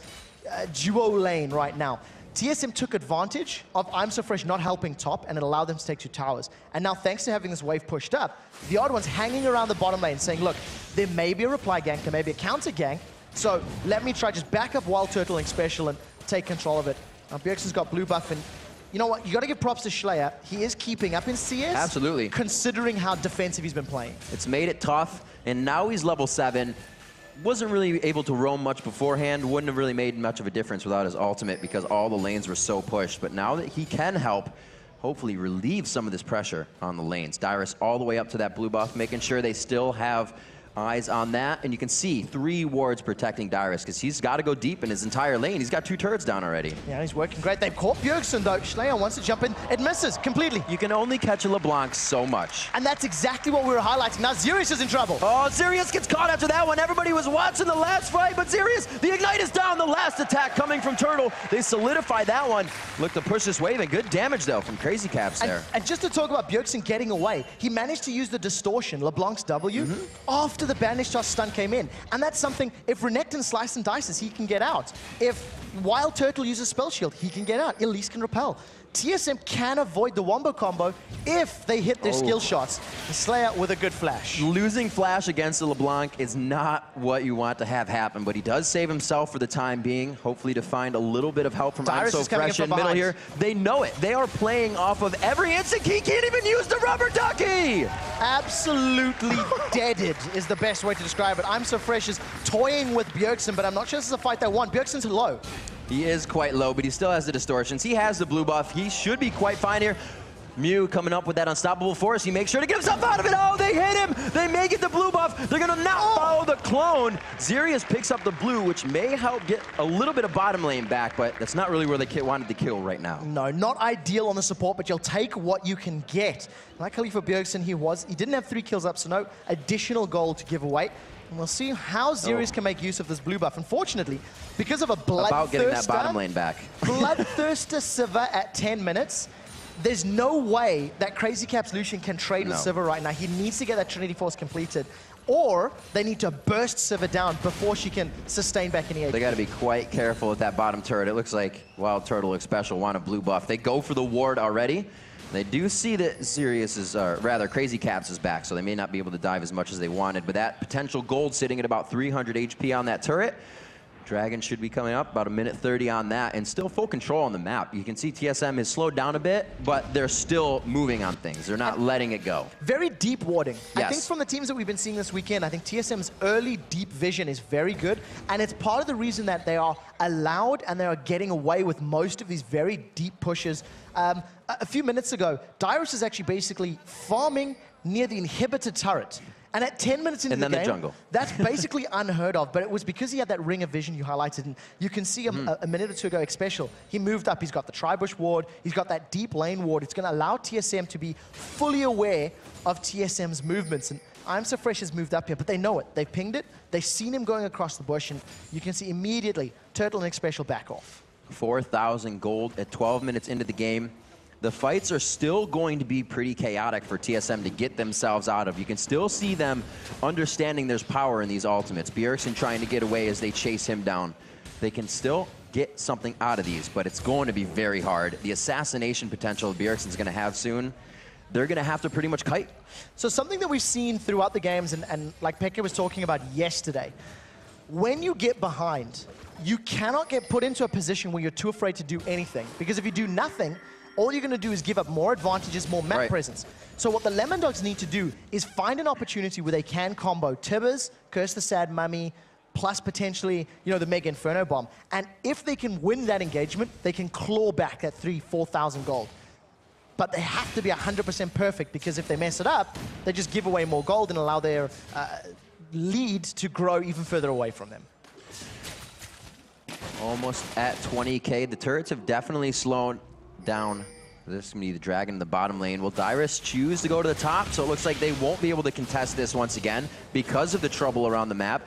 duo lane right now. TSM took advantage of I'm So Fresh not helping top, and it allowed them to take 2 towers. And now, thanks to having this wave pushed up, the Odd One's hanging around the bottom lane saying, look, there may be a reply gank, there may be a counter gank, so let me try just back up Wild Turtle Special and take control of it. Bjergsen's got blue buff, and you know what? You got to give props to Schleyer. He is keeping up in CS. Absolutely. Considering how defensive he's been playing. It's made it tough, and now he's level 7. Wasn't really able to roam much beforehand. Wouldn't have really made much of a difference without his ultimate because all the lanes were so pushed. But now that he can help, hopefully relieve some of this pressure on the lanes. Dyrus all the way up to that blue buff, making sure they still have eyes on that, and you can see 3 wards protecting Dyrus because he's got to go deep in his entire lane. He's got 2 turrets down already. Yeah, he's working great. They've caught Bjergsen though. Schleyer wants to jump in. It misses completely. You can only catch a LeBlanc so much. And that's exactly what we were highlighting. Now Zirius is in trouble. Oh, Zirius gets caught after that one. Everybody was watching the last fight, but Zirius, the Ignite is down. The last attack coming from Turtle. They solidify that one. Look to push this wave, and good damage though from Crazy Caps there. And just to talk about Bjergsen getting away, he managed to use the distortion, LeBlanc's W, after the Banish Toss stun came in. And that's something, if Renekton slice and dices, he can get out. If Wild Turtle uses Spell Shield, he can get out. Elise can repel. TSM can avoid the Wombo combo if they hit their skill shots. The Slayer with a good flash. Losing flash against the LeBlanc is not what you want to have happen, but he does save himself for the time being, hopefully to find a little bit of help from I'm So Fresh in middle here. They know it. They are playing off of every instant. He can't even use the rubber ducky. Absolutely deaded is the best way to describe it. I'm So Fresh is toying with Bjergsen, but I'm not sure this is a fight they want. Bjergsen's low. He is quite low, but he still has the distortions. He has the blue buff. He should be quite fine here. Mew coming up with that unstoppable force. He makes sure to get himself out of it. Oh, they hit him. They may get the blue buff. They're going to not follow the clone. Zirius picks up the blue, which may help get a little bit of bottom lane back, but that's not really where they wanted to kill right now. No, not ideal on the support, but you'll take what you can get. Like Khalifa Bjergsen, he didn't have 3 kills up, so no additional gold to give away. And we'll see how Zirius can make use of this blue buff. Unfortunately, because of a Bloodthirster... About getting that bottom lane back. Bloodthirster Sivir at 10 minutes. There's no way that Crazy Caps Lucian can trade with Sivir right now. He needs to get that Trinity Force completed. Or they need to burst Sivir down before she can sustain back any HP. They got to be quite careful with that bottom turret. It looks like Wild Turtle Special want a blue buff. They go for the ward already. They do see that Zirius is, rather Crazy Caps is back, so they may not be able to dive as much as they wanted, but that potential gold sitting at about 300 HP on that turret. Dragon should be coming up, about 1:30 on that, and still full control on the map. You can see TSM is slowed down a bit, but they're still moving on things. They're not letting it go. Very deep warding. Yes. I think from the teams that we've been seeing this weekend, I think TSM's early deep vision is very good, and it's part of the reason that they are allowed and they are getting away with most of these very deep pushes. A few minutes ago, Dyrus is actually basically farming near the inhibitor turret. And at 10 minutes into the game, jungle. That's basically unheard of, but it was because he had that ring of vision you highlighted, and you can see a minute or two ago, Special, he moved up, he's got the Tribush ward, he's got that deep lane ward. It's gonna allow TSM to be fully aware of TSM's movements, and I'm So Fresh has moved up here, but they know it. They've pinged it, they've seen him going across the bush, and you can see immediately, Turtle and Special back off. 4,000 gold at 12 minutes into the game. The fights are still going to be pretty chaotic for TSM to get themselves out of. You can still see them understanding there's power in these ultimates. Bjergsen trying to get away as they chase him down. They can still get something out of these, but it's going to be very hard. The assassination potential Bjergsen's going to have soon, they're going to have to pretty much kite. So something that we've seen throughout the games, and like Pekka was talking about yesterday, when you get behind, you cannot get put into a position where you're too afraid to do anything. Because if you do nothing, all you're going to do is give up more advantages, more map presence. So what the Lemon Dogs need to do is find an opportunity where they can combo Tibbers, Curse the Sad Mummy, plus potentially, you know, the Mega Inferno Bomb. And if they can win that engagement, they can claw back that 3,000-4,000 gold. But they have to be 100% perfect, because if they mess it up, they just give away more gold and allow their lead to grow even further away from them. Almost at 20K. The turrets have definitely slowed down This is going to be the Dragon in the bottom lane. Will Dyrus choose to go to the top? So it looks like they won't be able to contest this once again because of the trouble around the map.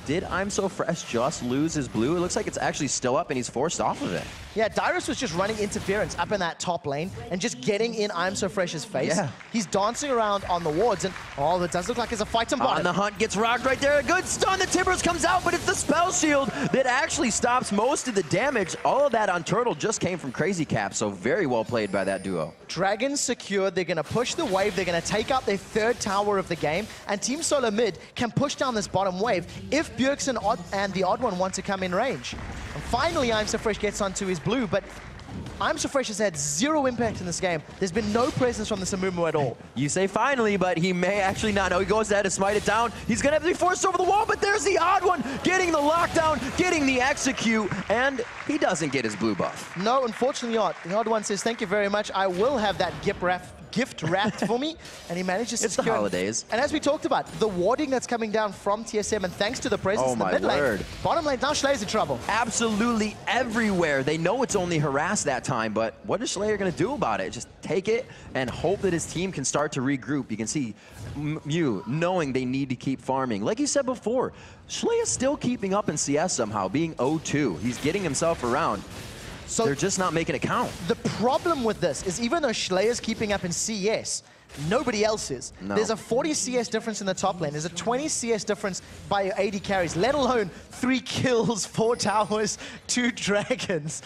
Did I'm So Fresh just lose his blue? It looks like it's actually still up and he's forced off of it. Yeah, Dyrus was just running interference up in that top lane and just getting in I'm So Fresh's face. Yeah. He's dancing around on the wards, and oh, that does look like there's a fight on bottom. On the hunt, gets rocked right there. A good stun. The Timbers comes out, but it's the spell shield that actually stops most of the damage. All of that on Turtle just came from Crazy Cap, so very well played by that duo. Dragon's secured. They're going to push the wave. They're going to take out their third tower of the game, and Team Solo Mid can push down this bottom wave if Bjergsen and the Odd One want to come in range. And finally, I'm So Fresh gets onto his blue, but I'm So Fresh has had zero impact in this game. There's been no presence from the Samumu at all. You say finally, but he may actually not know. He goes ahead to smite it down. He's going to have to be forced over the wall, but there's the Odd One getting the lockdown, getting the execute, and he doesn't get his blue buff. No, unfortunately not. The Odd One says, thank you very much. I will have that gift wrapped for me, and he manages to It's the secure holidays. And as we talked about, the warding that's coming down from TSM, and thanks to the presence in the mid lane, bottom lane, now Schleier's in trouble. Absolutely everywhere. They know it's only harassed that time, but what is Schleier going to do about it? Just take it and hope that his team can start to regroup. You can see Mew knowing they need to keep farming. Like you said before, Schleier's still keeping up in CS somehow, being 0-2. He's getting himself around. So they're just not making it count. The problem with this is even though Schleier's keeping up in CS, nobody else is. No. There's a 40 CS difference in the top lane. There's a 20 CS difference by your AD carries, let alone 3 kills, 4 towers, 2 dragons.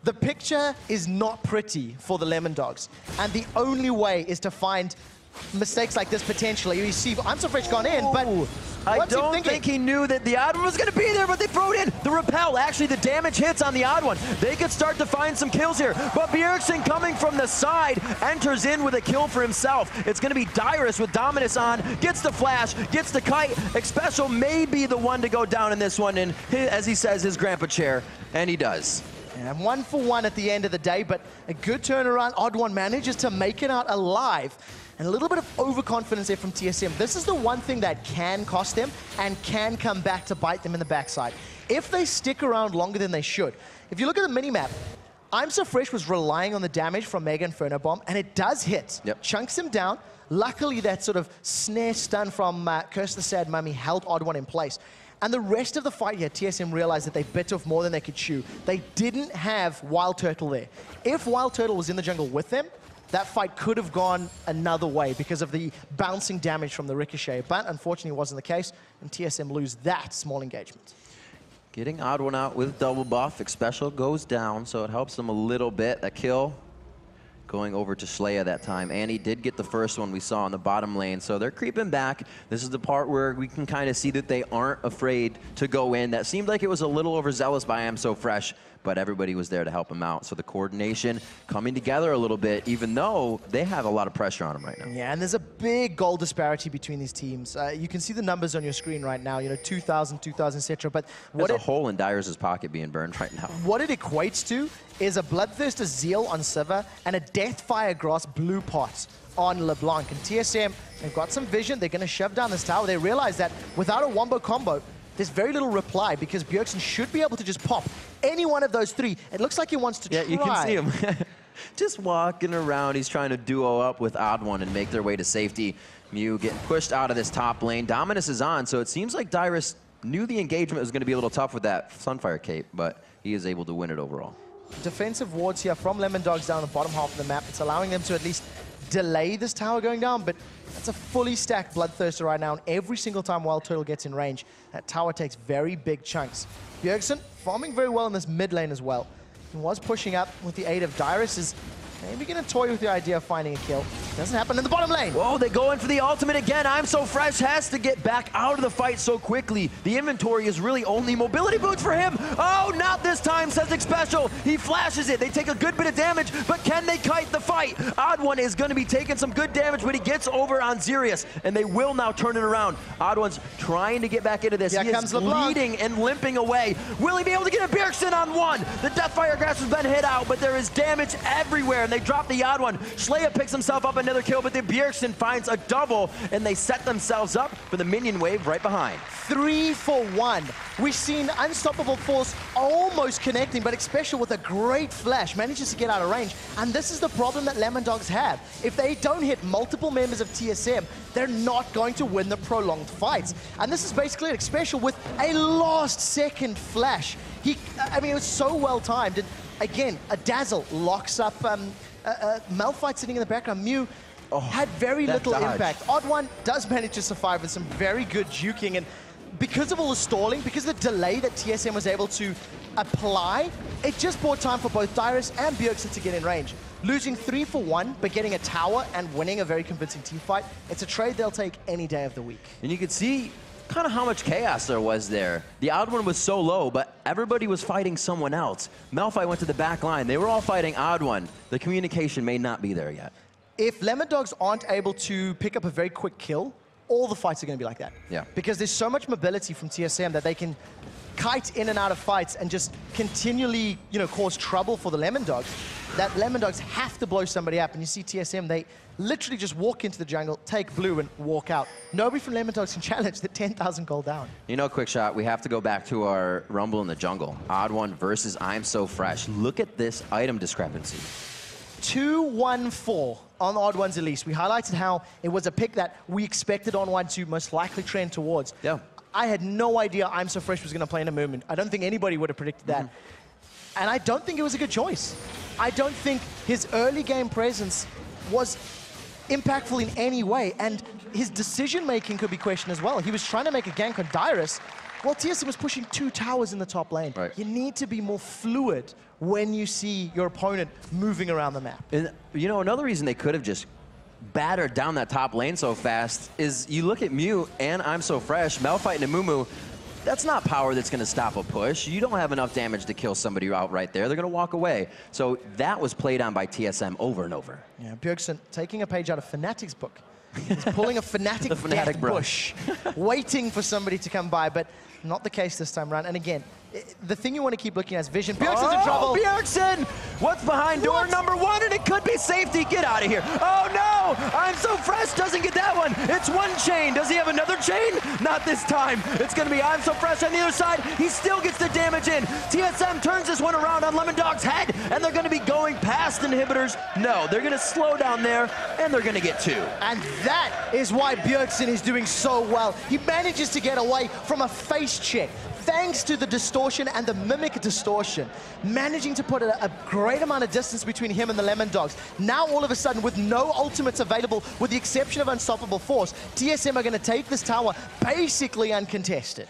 The picture is not pretty for the Lemon Dogs. And the only way is to find mistakes like this potentially. You see, I'm So Fresh gone in, but I don't think he knew that the Odd One was going to be there, but they throw it in. The repel, actually the damage hits on the Odd One. They could start to find some kills here, but Bjergsen coming from the side enters in with a kill for himself. It's going to be Dyrus with Dominus on, gets the flash, gets the kite. Xpecial may be the one to go down in this one, and as he says, his grandpa chair, and he does. And 1 for 1 at the end of the day, but a good turnaround. Odd One manages to make it out alive. And a little bit of overconfidence there from TSM. This is the one thing that can cost them and can come back to bite them in the backside. If they stick around longer than they should. If you look at the minimap, I'm So Fresh was relying on the damage from Mega Inferno Bomb, and it does hit. Yep. Chunks him down. Luckily, that sort of snare stun from Curse the Sad Mummy held Odd One in place. And the rest of the fight here, TSM realized that they bit off more than they could chew. They didn't have Wild Turtle there. If Wild Turtle was in the jungle with them, that fight could have gone another way because of the bouncing damage from the ricochet. But unfortunately, it wasn't the case, and TSM lose that small engagement. Getting Odd One out with double buff. Xpecial goes down, so it helps them a little bit. A kill going over to Schleier that time. And he did get the first one we saw in the bottom lane. So they're creeping back. This is the part where we can kind of see that they aren't afraid to go in. That seemed like it was a little overzealous by I'm So Fresh, but everybody was there to help him out. So the coordination coming together a little bit, even though they have a lot of pressure on them right now. Yeah, and there's a big goal disparity between these teams. You can see the numbers on your screen right now, 2,000, 2,000, etc. But there's a hole in Dyrus' pocket being burned right now. What it equates to is a Bloodthirster Zeal on Sivir and a Deathfire Grass Blue Pot on LeBlanc. And TSM, they've got some vision. They're going to shove down this tower. They realize that without a wombo combo, there's very little reply because Bjergsen should be able to just pop any one of those 3. It looks like he wants to try. Yeah, you can see him just walking around. He's trying to duo up with Odd One and make their way to safety. Mew getting pushed out of this top lane. Dominus is on, so it seems like Dyrus knew the engagement was going to be a little tough with that Sunfire Cape, but he is able to win it overall. Defensive wards here from Lemon Dogs down the bottom half of the map. It's allowing them to at least delay this tower going down, but that's a fully stacked Bloodthirster right now, and every single time Wild Turtle gets in range, that tower takes very big chunks. Bjergsen farming very well in this mid lane as well. He was pushing up with the aid of Dyrus, is maybe going to toy with the idea of finding a kill. Doesn't happen in the bottom lane. Whoa, they go in for the ultimate again. I'm So Fresh has to get back out of the fight so quickly. The inventory is really only mobility boots for him. Oh, not this time, says Xpecial. He flashes it. They take a good bit of damage, but can they kite the fight? Odd One is going to be taking some good damage, but he gets over on Xerius, and they will now turn it around. Odd One's trying to get back into this. Here He comes is LeBlanc. bleeding and limping away. Will he be able to get a Bjergsen on 1? The Deathfire Grass has been hit out, but there is damage everywhere. and they drop the odd one. Schleya picks himself up another kill, but then Bjergsen finds a double, and they set themselves up for the minion wave right behind. 3 for 1. We've seen Unstoppable Force almost connecting, but Xpecial with a great flash manages to get out of range. And this is the problem that Lemon Dogs have. If they don't hit multiple members of TSM, they're not going to win the prolonged fights. And this is basically Xpecial with a last-second flash. I mean, it was so well timed. And again, a Dazzle locks up Malphite sitting in the background. Mew had very little impact. Odd One does manage to survive with some very good juking. And because of all the stalling, because of the delay that TSM was able to apply, it just bought time for both Dyrus and Bjergsen to get in range. Losing 3 for 1, but getting a tower and winning a very convincing team fight, it's a trade they'll take any day of the week. And you could see kind of how much chaos there was there. The Odd One was so low, but everybody was fighting someone else. Malphite went to the back line. They were all fighting Odd One. The communication may not be there yet. If Lemon Dogs aren't able to pick up a very quick kill, all the fights are going to be like that. Yeah. Because there's so much mobility from TSM that they can kite in and out of fights and just continually, cause trouble for the Lemon Dogs, that Lemon Dogs have to blow somebody up. And you see TSM, they literally just walk into the jungle, take blue, and walk out. Nobody from Lemon Dogs can challenge the 10,000 gold down. Quick shot, we have to go back to our Rumble in the Jungle. Odd One versus I'm So Fresh. Look at this item discrepancy. 2-1-4 on Odd One's Elise. We highlighted how it was a pick that we expected On One to most likely trend towards. Yeah. I had no idea I'm So Fresh was going to play in a movement. I don't think anybody would have predicted that. And I don't think it was a good choice. I don't think his early game presence was impactful in any way. And his decision-making could be questioned as well. He was trying to make a gank on Dyrus, while TSM was pushing 2 towers in the top lane. Right. You need to be more fluid when you see your opponent moving around the map. And, another reason they could have just battered down that top lane so fast is you look at Mew and I'm So Fresh, Malphite and Amumu, that's not power that's going to stop a push. You don't have enough damage to kill somebody out right there. They're going to walk away. So that was played on by TSM over and over. Yeah, Bjergsen taking a page out of Fnatic's book. He's pulling a Fnatic, Fnatic bush, waiting for somebody to come by, but not the case this time around. And again, the thing you want to keep looking at is vision. Bjergsen's in trouble. Bjergsen! What's behind door number 1? And it could be safety. Get out of here. Oh, no! I'm So Fresh doesn't get that one. It's one chain. Does he have another chain? Not this time. It's going to be I'm So Fresh on the other side. He still gets the damage in. TSM turns this one around on Lemon Dog's head, and they're going to be going past inhibitors. No, they're going to slow down there, and they're going to get 2. And that is why Bjergsen is doing so well. He manages to get away from a face check, thanks to the distortion and the mimic distortion, managing to put a great amount of distance between him and the Lemon Dogs. Now, all of a sudden, with no ultimates available, with the exception of Unstoppable Force, TSM are going to take this tower basically uncontested.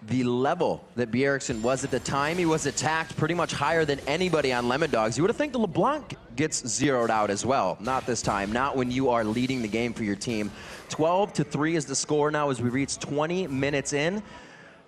The level that Bjergsen was at the time he was attacked pretty much higher than anybody on Lemon Dogs. You would have think the LeBlanc gets zeroed out as well. Not this time, not when you are leading the game for your team. 12-3 is the score now as we reach 20 minutes in.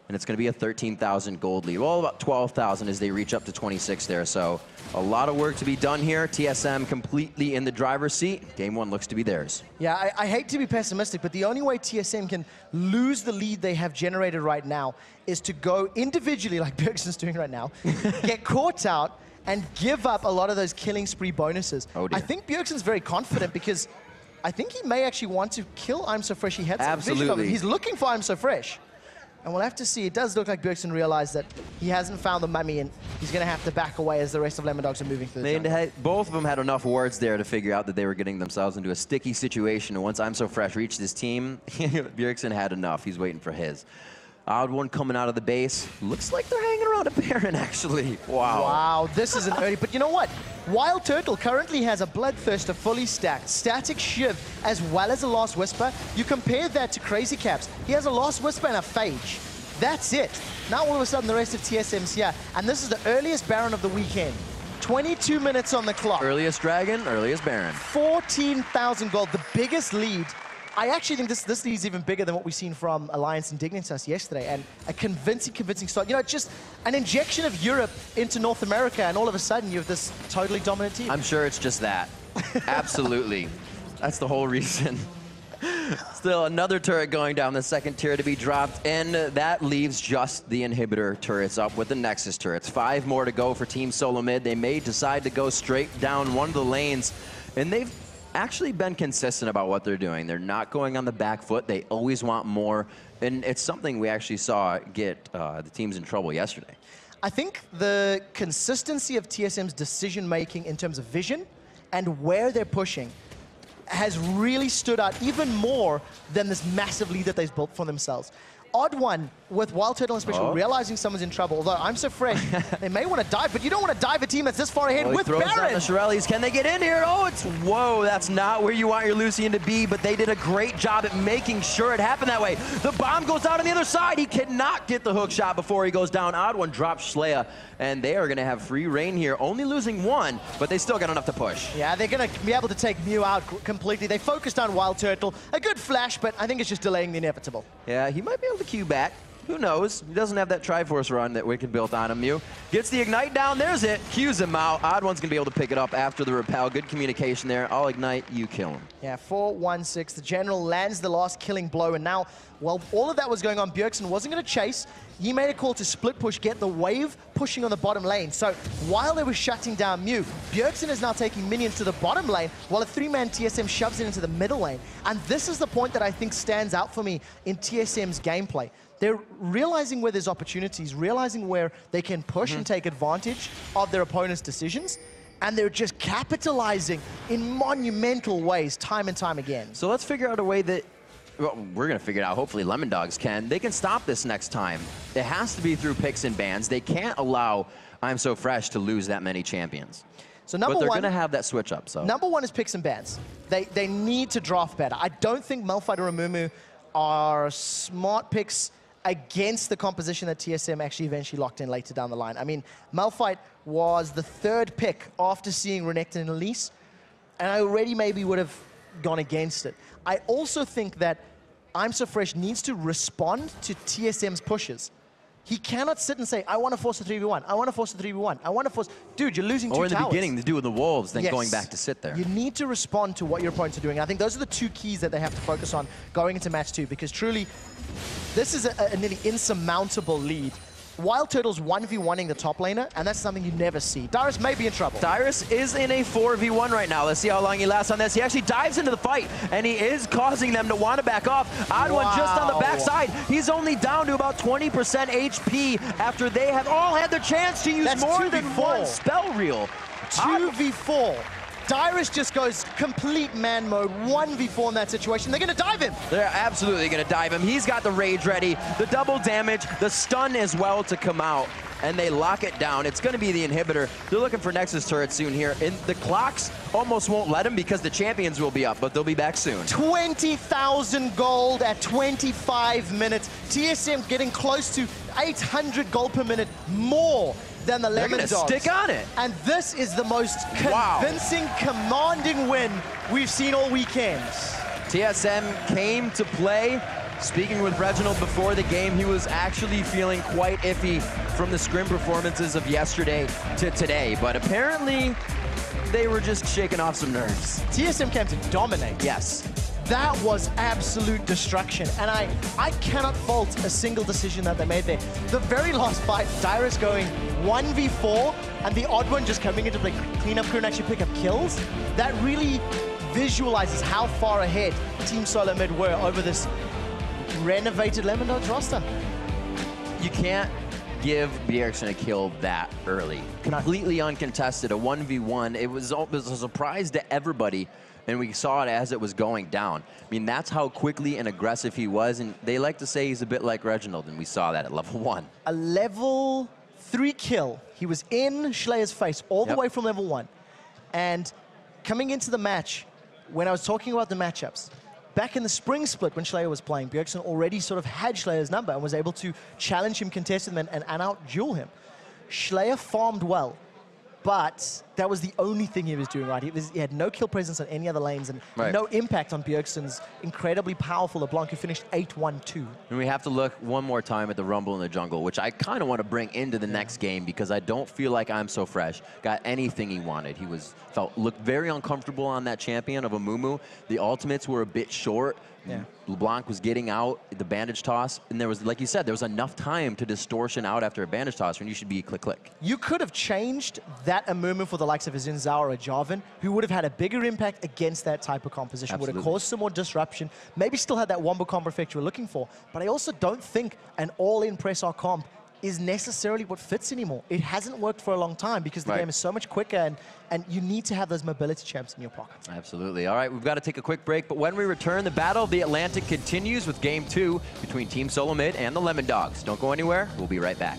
And it's going to be a 13,000 gold lead. Well, about 12,000 as they reach up to 26 there. So a lot of work to be done here. TSM completely in the driver's seat. Game 1 looks to be theirs. Yeah, I hate to be pessimistic, but the only way TSM can lose the lead they have generated right now is to go individually, like Bjergsen's doing right now, get caught out, and give up a lot of those killing spree bonuses. Oh dear. I think Bjergsen's very confident because I think he may actually want to kill I'm So Fresh. He had some vision of him. He's looking for I'm So Fresh. And we'll have to see. It does look like Bjergsen realized that he hasn't found the mummy, and he's going to have to back away as the rest of Lemon Dogs are moving through the jungle. Both of them had enough wards there to figure out that they were getting themselves into a sticky situation. And once I'm So Fresh reached his team, Bjergsen had enough. He's waiting for his. Odd One coming out of the base. Looks like they're hanging around a Baron, actually. Wow. Wow, this is an early. But you know what? Wild Turtle currently has a Bloodthirster fully stacked, Static Shiv, as well as a Last Whisper. You compare that to Crazy Caps. He has a Last Whisper and a Phage. That's it. Now all of a sudden the rest of TSM's here. And this is the earliest Baron of the weekend. 22 minutes on the clock. Earliest Dragon, earliest Baron. 14,000 gold, the biggest lead. I actually think this lead is even bigger than what we've seen from Alliance and Dignitas yesterday, and a convincing start. You know, it's just an injection of Europe into North America, and all of a sudden you have this totally dominant team. I'm sure it's just that. Absolutely. That's the whole reason. Still another turret going down, the second tier to be dropped, and that leaves just the inhibitor turrets up with the Nexus turrets. 5 more to go for Team Solo Mid. They may decide to go straight down one of the lanes, and they've actually been consistent about what they're doing. They're not going on the back foot. They always want more, and it's something we actually saw get the teams in trouble yesterday. I think the consistency of TSM's decision-making in terms of vision and where they're pushing has really stood out even more than this massive lead that they've built for themselves. Odd one with Wild Turtle and Special realizing someone's in trouble. Although I'm so fresh, they may want to dive, but you don't want to dive a team that's this far ahead with Baron. The Shirelles. Can they get in here? Oh, it's whoa. That's not where you want your Lucian to be, but they did a great job at making sure it happened that way. The bomb goes out on the other side. He cannot get the hook shot before he goes down. Odd one drops Shlea, and they are going to have free reign here. Only losing 1, but they still got enough to push. Yeah, they're going to be able to take Mew out completely. They focused on Wild Turtle. A good flash, but I think it's just delaying the inevitable. Yeah, he might be able to queue back. Who knows? He doesn't have that Triforce run that Wicked built on him. Mew gets the Ignite down. There's it. Cues him out. Odd One's going to be able to pick it up after the repel. Good communication there. I'll Ignite. You kill him. Yeah, 4-1-6. The General lands the last killing blow. And now, while all of that was going on, Bjergsen wasn't going to chase. He made a call to split push, get the wave pushing on the bottom lane. So while they were shutting down Mew, Bjergsen is now taking minions to the bottom lane while a 3-man TSM shoves it into the middle lane. And this is the point that I think stands out for me in TSM's gameplay. They're realizing where there's opportunities, realizing where they can push and take advantage of their opponent's decisions, and they're just capitalizing in monumental ways time and time again. So let's figure out a way that, well, we're going to figure it out. Hopefully Lemon Dogs can. They can stop this next time. It has to be through picks and bans. They can't allow I'm So Fresh to lose that many champions. So number but they're one, going to have that switch up. So number 1 is picks and bans. They need to draft better. I don't think Malphite or Amumu are smart picks against the composition that TSM actually eventually locked in later down the line. I mean, Malphite was the 3rd pick after seeing Renekton and Elise, and I already maybe would have gone against it. I also think that I'm So Fresh needs to respond to TSM's pushes. He cannot sit and say, I want to force a 3v1, I want to force a 3v1, I want to force... Dude, you're losing 2 towers. Or in the beginning, to do with the Wolves, then going back to sit there. You need to respond to what your opponents are doing. I think those are the 2 keys that they have to focus on going into match 2, because truly, this is a nearly insurmountable lead. Wild Turtle's 1v1ing the top laner, and that's something you never see. Dyrus may be in trouble. Dyrus is in a 4v1 right now. Let's see how long he lasts on this. He actually dives into the fight, and he is causing them to want to back off. Odd One just on the backside. He's only down to about 20% HP after they have all had their chance to use more than 1 spell reel. 2v4. Dyrus just goes complete man mode, 1v4 in that situation. They're going to dive him. They're absolutely going to dive him. He's got the rage ready, the double damage, the stun as well to come out, and they lock it down. It's going to be the inhibitor. They're looking for Nexus turret soon here. And the clocks almost won't let him because the champions will be up, but they'll be back soon. 20,000 gold at 25 minutes. TSM getting close to 800 gold per minute more than the Lemon Dogs. They're going to stick on it. And this is the most convincing, commanding win we've seen all weekend. TSM came to play. Speaking with Reginald before the game, he was actually feeling quite iffy from the scrim performances of yesterday to today. But apparently, they were just shaking off some nerves. TSM came to dominate. Yes. That was absolute destruction, and I cannot fault a single decision that they made there. The very last fight, Dyrus going 1v4, and the Odd One just coming into the cleanup crew and actually pick up kills. That really visualizes how far ahead Team Solo Mid were over this renovated Lemon Dogs roster. You can't give Bjergsen a kill that early. Completely uncontested, a 1v1. It was a surprise to everybody. And we saw it as it was going down. I mean, that's how quickly and aggressive he was. And they like to say he's a bit like Reginald, and we saw that at level 1. A level 3 kill. He was in Schleier's face all the way from level 1. And coming into the match, when I was talking about the matchups, back in the spring split when Schleier was playing, Bjergsen already sort of had Schleier's number and was able to challenge him, contest him, and out-duel him. Schleier farmed well. But that was the only thing he was doing right. He had no kill presence on any other lanes and no impact on Bjergsen's incredibly powerful LeBlanc, who finished 8-1-2. And we have to look one more time at the Rumble in the Jungle, which I kind of want to bring into the next game because I don't feel like I'm So Fresh got anything he wanted. He looked very uncomfortable on that champion of Amumu. The ultimates were a bit short. Yeah. LeBlanc was getting out the bandage toss, and there was, like you said, there was enough time to distortion out after a bandage toss when you should be click. You could have changed that a movement for the likes of a Zinzao or a Jarvan, who would have had a bigger impact against that type of composition, would have caused some more disruption, maybe still had that wombo combo effect you were looking for. But I also don't think an all-in press R comp is necessarily what fits anymore. It hasn't worked for a long time because the game is so much quicker, and you need to have those mobility champs in your pocket. Absolutely. All right, we've got to take a quick break, but when we return, the Battle of the Atlantic continues with Game 2 between Team Solo Mid and the Lemon Dogs. Don't go anywhere. We'll be right back.